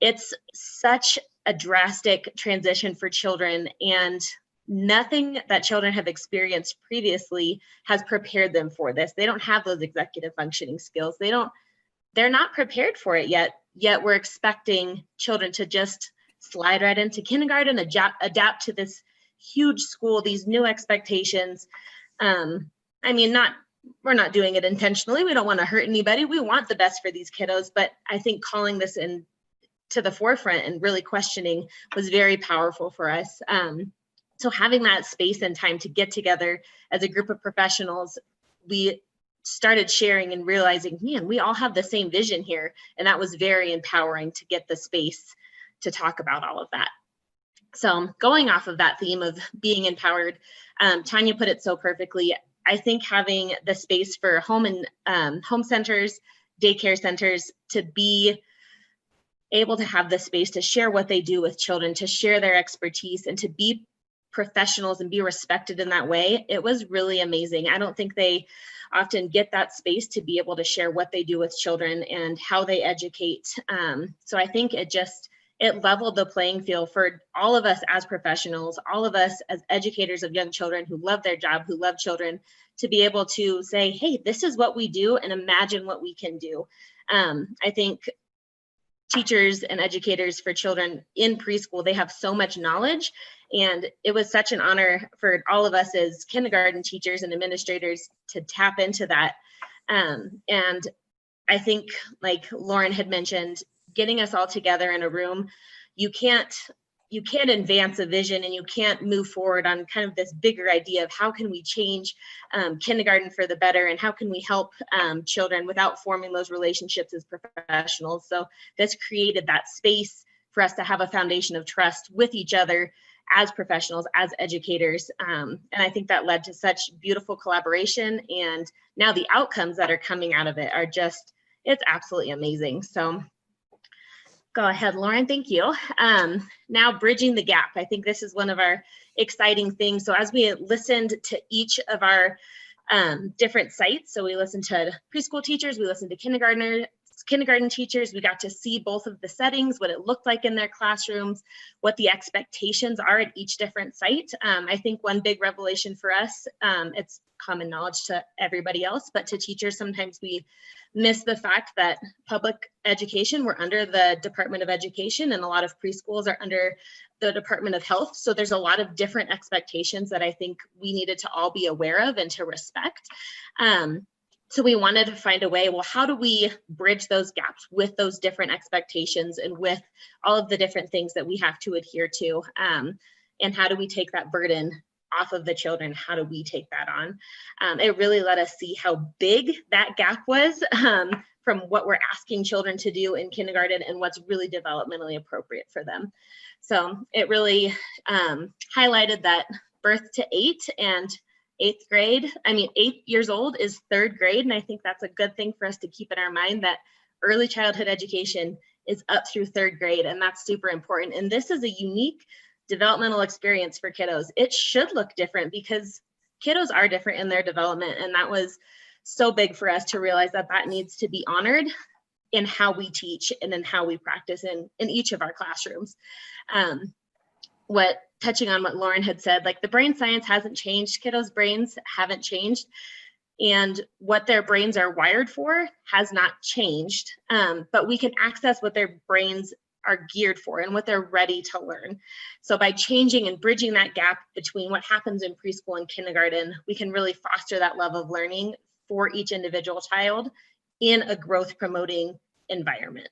it's such a drastic transition for children, and nothing that children have experienced previously has prepared them for this. They don't have those executive functioning skills. They're not prepared for it yet we're expecting children to just slide right into kindergarten, adapt to this huge school, these new expectations. I mean, we're not doing it intentionally. We don't want to hurt anybody. We want the best for these kiddos, but I think calling this in to the forefront and really questioning was very powerful for us. So having that space and time to get together as a group of professionals, we started sharing and realizing, man, we all have the same vision here. And that was very empowering to get the space to talk about all of that. So going off of that theme of being empowered, Tanya put it so perfectly. I think having the space for home centers, daycare centers, to be able to have the space to share what they do with children, to share their expertise, and to be professionals and be respected in that way, it was really amazing. I don't think they often get that space to be able to share what they do with children and how they educate. So I think it leveled the playing field for all of us as professionals, all of us as educators of young children who love their job, who love children, to be able to say, hey, this is what we do, and imagine what we can do. I think teachers and educators for children in preschool, they have so much knowledge, and it was such an honor for all of us as kindergarten teachers and administrators to tap into that. And I think, like Lauren had mentioned, getting us all together in a room, you can't advance a vision and you can't move forward on kind of this bigger idea of how can we change kindergarten for the better, and how can we help children without forming those relationships as professionals. So this created that space for us to have a foundation of trust with each other as professionals, as educators. And I think that led to such beautiful collaboration. And now the outcomes that are coming out of it are just, it's absolutely amazing. So go ahead, Lauren, thank you. Now bridging the gap. I think this is one of our exciting things. So as we listened to each of our different sites, so we listened to preschool teachers, we listened to kindergarten teachers, we got to see both of the settings, what it looked like in their classrooms, what the expectations are at each different site. I think one big revelation for us, it's common knowledge to everybody else, but to teachers, sometimes we miss the fact that public education, we're under the Department of Education, and a lot of preschools are under the Department of Health. So there's a lot of different expectations that I think we needed to all be aware of and to respect. So we wanted to find a way, well, how do we bridge those gaps with those different expectations and with all of the different things that we have to adhere to? And how do we take that burden off of the children, how do we take that on? It really let us see how big that gap was from what we're asking children to do in kindergarten and what's really developmentally appropriate for them. So it really highlighted that birth to 8 and 8th grade, 8 years old is 3rd grade. And I think that's a good thing for us to keep in our mind, that early childhood education is up through 3rd grade. And that's super important. And this is a unique developmental experience for kiddos. It should look different because kiddos are different in their development. And that was so big for us to realize that that needs to be honored in how we teach and in how we practice in each of our classrooms. Touching on what Lauren had said, like the brain science hasn't changed, kiddos' brains haven't changed, and what their brains are wired for has not changed, but we can access what their brains are geared for and what they're ready to learn. So by changing and bridging that gap between what happens in preschool and kindergarten, we can really foster that love of learning for each individual child in a growth promoting environment.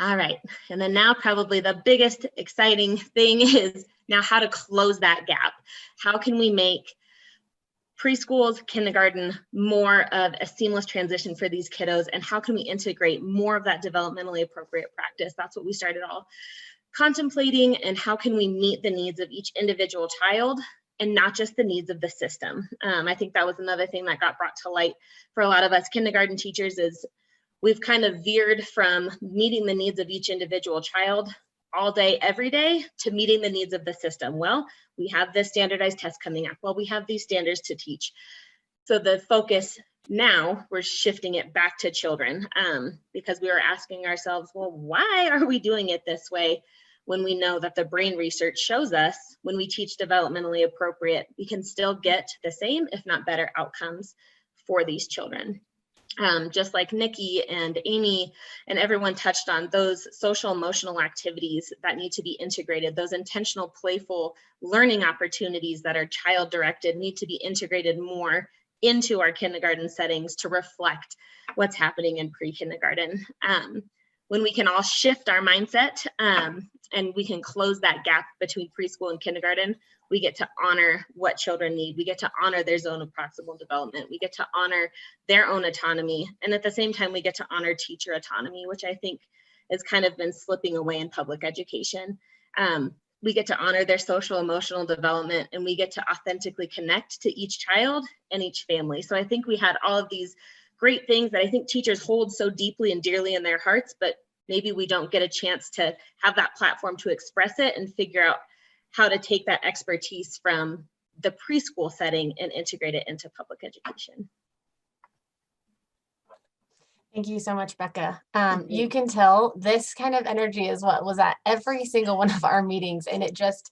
All right, and then now probably the biggest exciting thing is now how to close that gap. How can we make preschools, kindergarten more of a seamless transition for these kiddos, and how can we integrate more of that developmentally appropriate practice? That's what we started all contemplating, and how can we meet the needs of each individual child and not just the needs of the system. I think that was another thing that got brought to light for a lot of us kindergarten teachers is we've kind of veered from meeting the needs of each individual child all day, every day, to meeting the needs of the system. Well, we have this standardized test coming up. Well, we have these standards to teach. So the focus now, we're shifting it back to children because we are asking ourselves, well, why are we doing it this way when we know that the brain research shows us when we teach developmentally appropriate, we can still get the same, if not better outcomes for these children. Just like Nikki and Amy and everyone touched on, those social emotional activities that need to be integrated, those intentional playful learning opportunities that are child directed need to be integrated more into our kindergarten settings to reflect what's happening in pre-kindergarten. When we can all shift our mindset and we can close that gap between preschool and kindergarten, we get to honor what children need. We get to honor their zone of proximal development. We get to honor their own autonomy. And at the same time, we get to honor teacher autonomy, which I think has kind of been slipping away in public education. We get to honor their social emotional development, and we get to authentically connect to each child and each family. So I think we had all of these great things that I think teachers hold so deeply and dearly in their hearts, but maybe we don't get a chance to have that platform to express it and figure out how to take that expertise from the preschool setting and integrate it into public education. Thank you so much, Becca. You can tell this kind of energy is what was at every single one of our meetings, and it just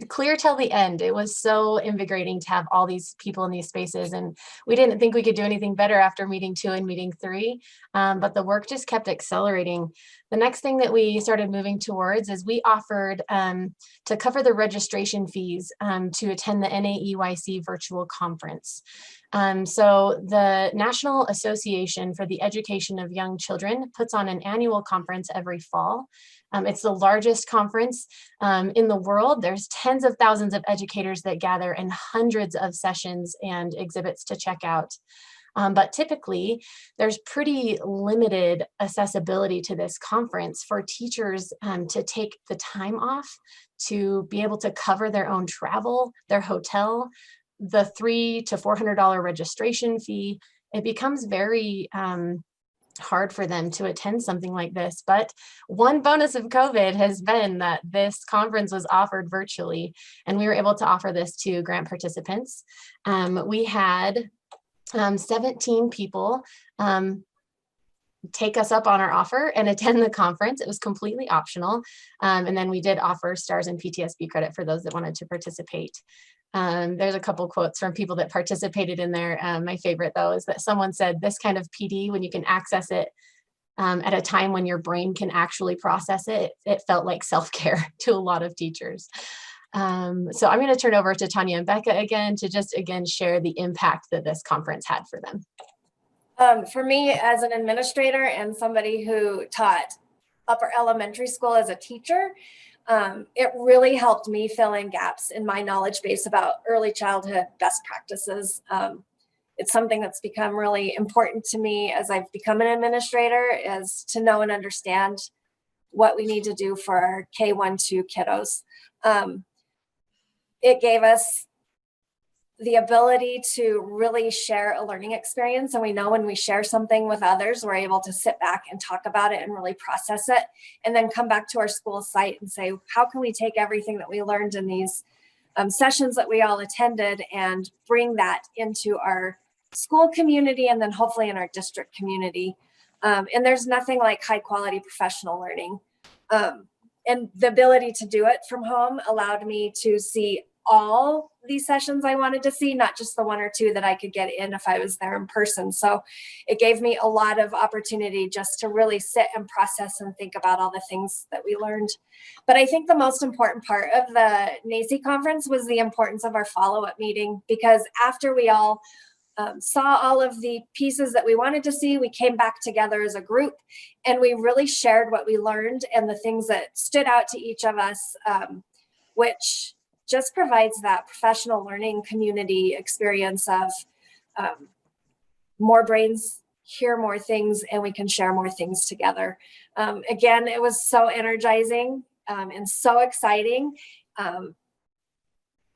clear till the end. It was so invigorating to have all these people in these spaces, and we didn't think we could do anything better after meeting 2 and meeting 3, but the work just kept accelerating. The next thing that we started moving towards is we offered to cover the registration fees to attend the NAEYC virtual conference. So the National Association for the Education of Young Children puts on an annual conference every fall. It's the largest conference in the world. There's tens of thousands of educators that gather and hundreds of sessions and exhibits to check out. But typically, there's pretty limited accessibility to this conference for teachers to take the time off to be able to cover their own travel, their hotel, the $300 to $400 registration fee. It becomes very hard for them to attend something like this. But one bonus of COVID has been that this conference was offered virtually, and we were able to offer this to grant participants. We had 17 people take us up on our offer and attend the conference. It was completely optional. And then we did offer STARS and PTSB credit for those that wanted to participate. There's a couple quotes from people that participated in there. My favorite though is that someone said, this kind of PD, when you can access it at a time when your brain can actually process it, it felt like self-care to a lot of teachers. So I'm going to turn over to Tanya and Becca again to just share the impact that this conference had for them. For me as an administrator and somebody who taught upper elementary school as a teacher, It really helped me fill in gaps in my knowledge base about early childhood best practices. It's something that's become really important to me as I've become an administrator, is to know and understand what we need to do for our K-1-2 kiddos. It gave us the ability to really share a learning experience. And we know when we share something with others, we're able to sit back and talk about it and really process it, and then come back to our school site and say, how can we take everything that we learned in these sessions that we all attended and bring that into our school community, and then hopefully in our district community. And there's nothing like high quality professional learning. And the ability to do it from home allowed me to see all these sessions I wanted to see, not just the one or two that I could get in if I was there in person. So it gave me a lot of opportunity just to really sit and process and think about all the things that we learned. But I think the most important part of the NACCE conference was the importance of our follow-up meeting, because after we all saw all of the pieces that we wanted to see, we came back together as a group and we really shared what we learned and the things that stood out to each of us, which just provides that professional learning community experience of more brains hear more things and we can share more things together. Again, it was so energizing and so exciting. And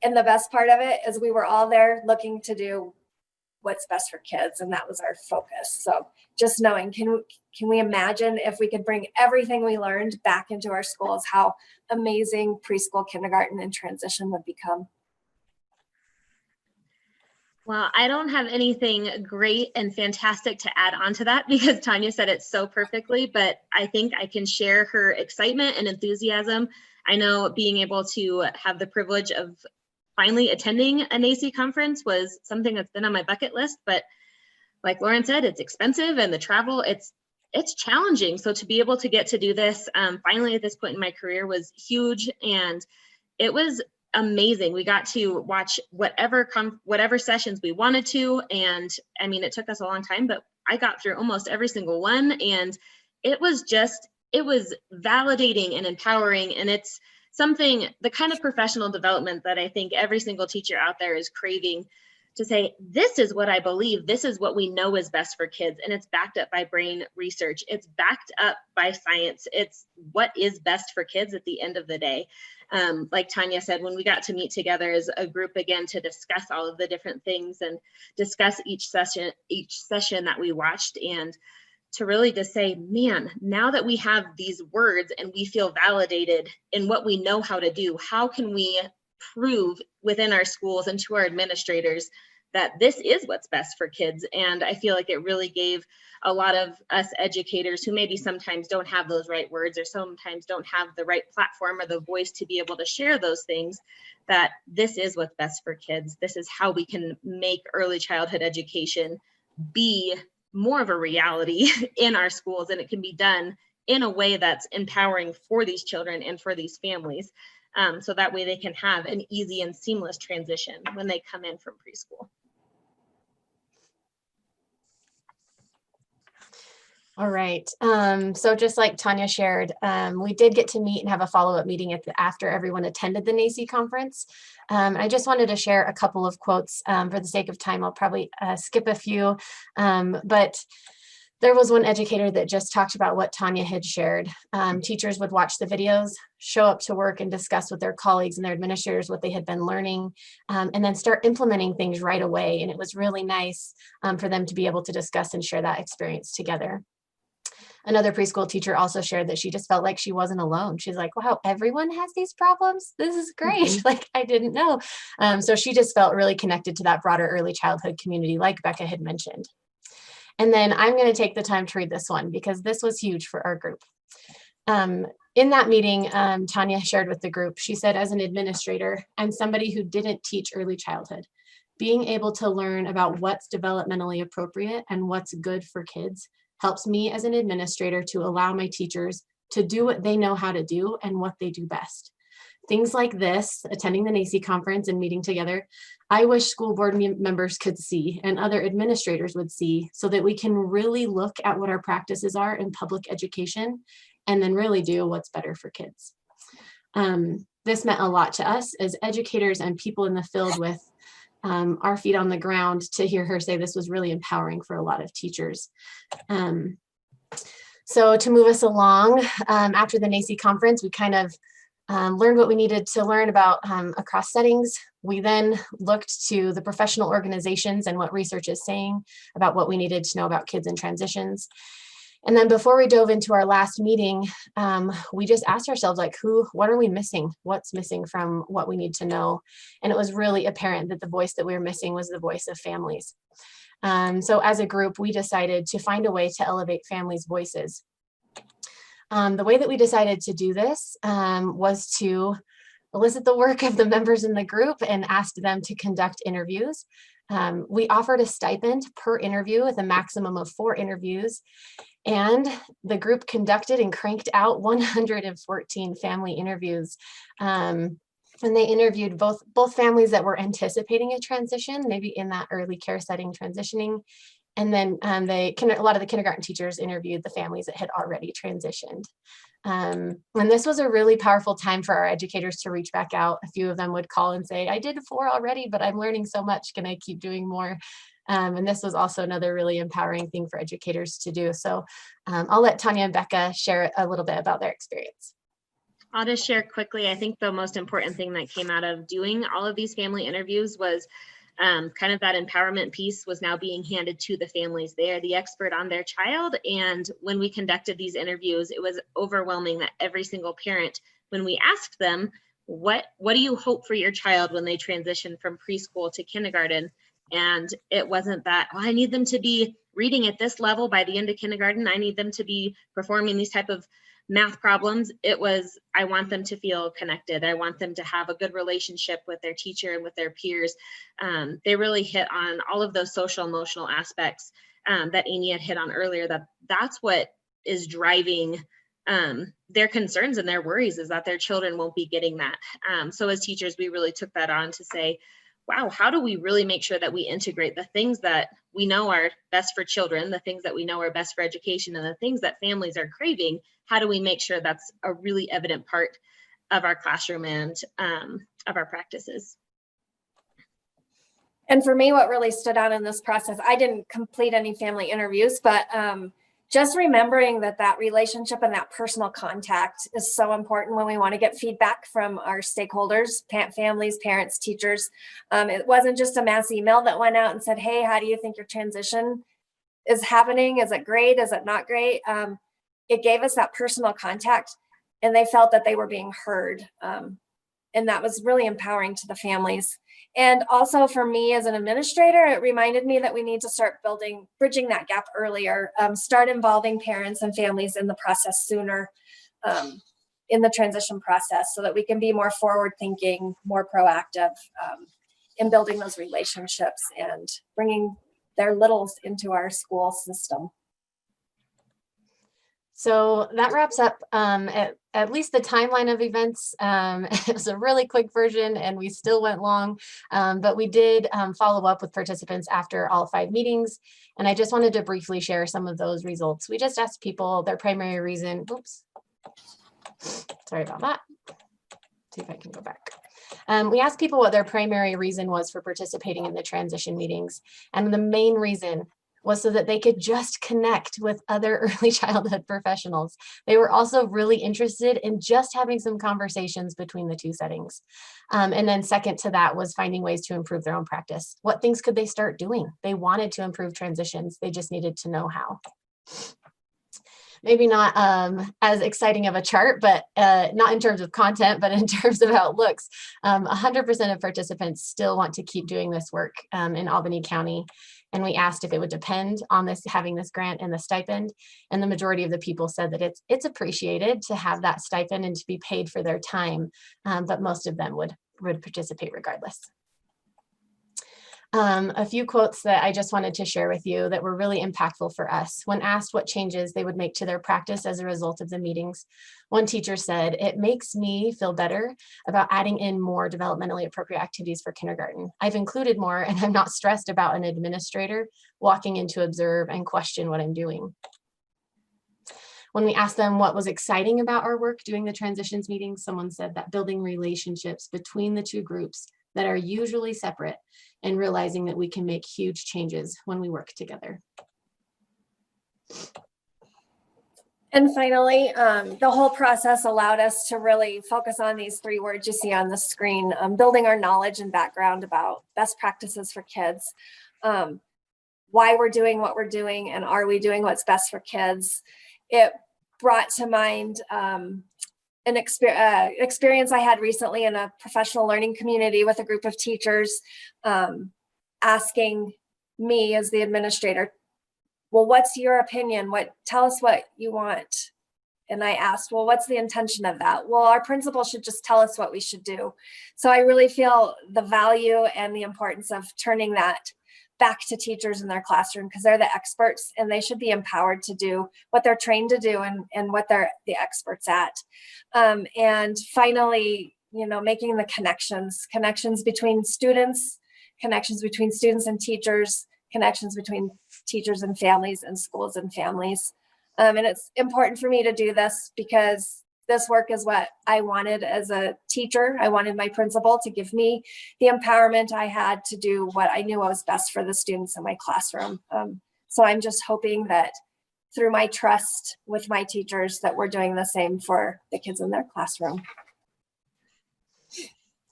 the best part of it is we were all there looking to do what's best for kids, and that was our focus. So just knowing, can we imagine if we could bring everything we learned back into our schools, how amazing preschool, kindergarten, and transition would become? Well, I don't have anything great and fantastic to add on to that because Tanya said it so perfectly, but I think I can share her excitement and enthusiasm. I know being able to have the privilege of finally attending a NACCE conference was something that's been on my bucket list, but like Lauren said, it's expensive and the travel, it's challenging. So to be able to get to do this finally at this point in my career was huge, and it was amazing. We got to watch whatever sessions we wanted to, and I mean, it took us a long time, but I got through almost every single one, and it was validating and empowering, and it's something, the kind of professional development that I think every single teacher out there is craving, to say, this is what I believe, this is what we know is best for kids, and it's backed up by brain research, it's backed up by science, it's what is best for kids at the end of the day. Like Tanya said, when we got to meet together as a group again to discuss all of the different things and discuss each session that we watched, and to really just say, man, now that we have these words and we feel validated in what we know how to do, how can we prove within our schools and to our administrators that this is what's best for kids? And I feel like it really gave a lot of us educators who maybe sometimes don't have those right words or sometimes don't have the right platform or the voice to be able to share those things, that this is what's best for kids. This is how we can make early childhood education be more of a reality in our schools, and it can be done in a way that's empowering for these children and for these families, so that way they can have an easy and seamless transition when they come in from preschool. All right. So just like Tanya shared, we did get to meet and have a follow-up meeting after everyone attended the NACCE conference. I just wanted to share a couple of quotes. For the sake of time, I'll probably skip a few, but there was one educator that just talked about what Tanya had shared. Teachers would watch the videos, show up to work and discuss with their colleagues and their administrators what they had been learning, and then start implementing things right away. And it was really nice for them to be able to discuss and share that experience together. Another preschool teacher also shared that she just felt like she wasn't alone. She's like, wow, everyone has these problems. This is great. Mm-hmm. Like, I didn't know. So she just felt really connected to that broader early childhood community, like Becca had mentioned. And then I'm going to take the time to read this one because this was huge for our group. In that meeting, Tanya shared with the group, she said, as an administrator, I'm somebody who didn't teach early childhood. Being able to learn about what's developmentally appropriate and what's good for kids helps me as an administrator to allow my teachers to do what they know how to do and what they do best. Things like this, attending the NACCE conference and meeting together, I wish school board members could see and other administrators would see, so that we can really look at what our practices are in public education and then really do what's better for kids. This meant a lot to us as educators and people in the field with our feet on the ground. To hear her say this was really empowering for a lot of teachers. So to move us along, after the NACCE conference, we kind of learned what we needed to learn about across settings. We then looked to the professional organizations and what research is saying about what we needed to know about kids in transitions. And then before we dove into our last meeting, we just asked ourselves, like, what are we missing? What's missing from what we need to know? And it was really apparent that the voice that we were missing was the voice of families. So as a group, we decided to find a way to elevate families' voices. The way that we decided to do this was to elicit the work of the members in the group and asked them to conduct interviews. We offered a stipend per interview with a maximum of 4 interviews. And the group conducted and cranked out 114 family interviews. And they interviewed both families that were anticipating a transition, maybe in that early care setting transitioning. And then a lot of the kindergarten teachers interviewed the families that had already transitioned. And this was a really powerful time for our educators to reach back out. A few of them would call and say, I did 4 already, but I'm learning so much. Can I keep doing more? And this was also another really empowering thing for educators to do. So I'll let Tanya and Becca share a little bit about their experience. I'll just share quickly. I think the most important thing that came out of doing all of these family interviews was kind of that empowerment piece was now being handed to the families. They are the expert on their child. And when we conducted these interviews, it was overwhelming that every single parent, when we asked them, what do you hope for your child when they transition from preschool to kindergarten? And it wasn't that, oh, I need them to be reading at this level by the end of kindergarten. I need them to be performing these type of math problems. It was, I want them to feel connected. I want them to have a good relationship with their teacher and with their peers. They really hit on all of those social emotional aspects that Amy had hit on earlier, that's what is driving their concerns and their worries, is that their children won't be getting that. So as teachers, we really took that on to say, wow, how do we really make sure that we integrate the things that we know are best for children, the things that we know are best for education, and the things that families are craving? How do we make sure that's a really evident part of our classroom and of our practices? And for me, what really stood out in this process, I didn't complete any family interviews, but just remembering that relationship and that personal contact is so important when we want to get feedback from our stakeholders, families, parents, teachers. It wasn't just a mass email that went out and said, hey, how do you think your transition is happening? Is it great? Is it not great? It gave us that personal contact, and they felt that they were being heard. And that was really empowering to the families. And also for me as an administrator, it reminded me that we need to start bridging that gap earlier, start involving parents and families in the process sooner, in the transition process, so that we can be more forward thinking, more proactive in building those relationships and bringing their littles into our school system. So that wraps up at least the timeline of events. It was a really quick version and we still went long, but we did follow up with participants after all 5 meetings. And I just wanted to briefly share some of those results. We just asked people their primary reason. Oops, sorry about that. See if I can go back. We asked people what their primary reason was for participating in the transition meetings. And the main reason was so that they could just connect with other early childhood professionals. They were also really interested in just having some conversations between the 2 settings. And then second to that was finding ways to improve their own practice. What things could they start doing? They wanted to improve transitions. They just needed to know how. Maybe not as exciting of a chart, but not in terms of content, but in terms of how it looks. 100% of participants still want to keep doing this work in Albany County. And we asked if it would depend on having this grant and the stipend. And the majority of the people said that it's appreciated to have that stipend and to be paid for their time, but most of them would participate regardless. A few quotes that I just wanted to share with you that were really impactful for us. When asked what changes they would make to their practice as a result of the meetings, one teacher said, "It makes me feel better about adding in more developmentally appropriate activities for kindergarten. I've included more and I'm not stressed about an administrator walking in to observe and question what I'm doing." when we asked them what was exciting about our work doing the transitions meetings, someone said that building relationships between the two groups that are usually separate and realizing that we can make huge changes when we work together. And finally, the whole process allowed us to really focus on these 3 words you see on the screen, building our knowledge and background about best practices for kids, why we're doing what we're doing, and are we doing what's best for kids. It brought to mind an experience I had recently in a professional learning community with a group of teachers, asking me as the administrator, well, what's your opinion? Tell us what you want. And I asked, well, what's the intention of that? Well, our principal should just tell us what we should do. So I really feel the value and the importance of turning that back to teachers in their classroom, because they're the experts and they should be empowered to do what they're trained to do and what they're the experts at. And finally, making the connections between students, connections between students and teachers, connections between teachers and families and schools and families. And it's important for me to do this because this work is what I wanted as a teacher. I wanted my principal to give me the empowerment I had to do what I knew was best for the students in my classroom. So I'm just hoping that through my trust with my teachers that we're doing the same for the kids in their classroom.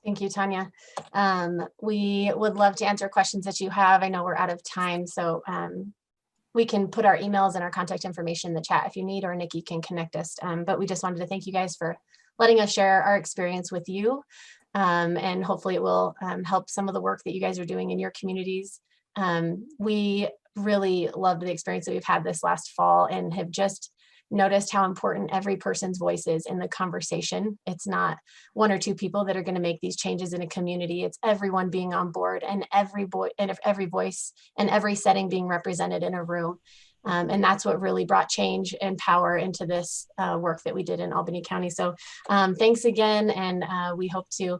Thank you, Tanya. We would love to answer questions that you have. I know we're out of time, so we can put our emails and our contact information in the chat if you need, or Nikki can connect us. But we just wanted to thank you guys for letting us share our experience with you. And hopefully it will help some of the work that you guys are doing in your communities. We really loved the experience that we've had this last fall and have just noticed how important every person's voice is in the conversation. It's not 1 or 2 people that are going to make these changes in a community. It's everyone being on board and every voice and every setting being represented in a room. And that's what really brought change and power into this work that we did in Albany County. So thanks again, and we hope to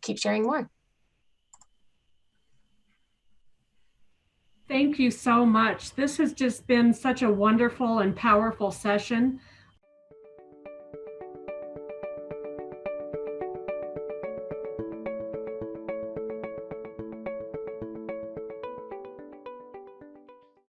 keep sharing more. Thank you so much. This has just been such a wonderful and powerful session.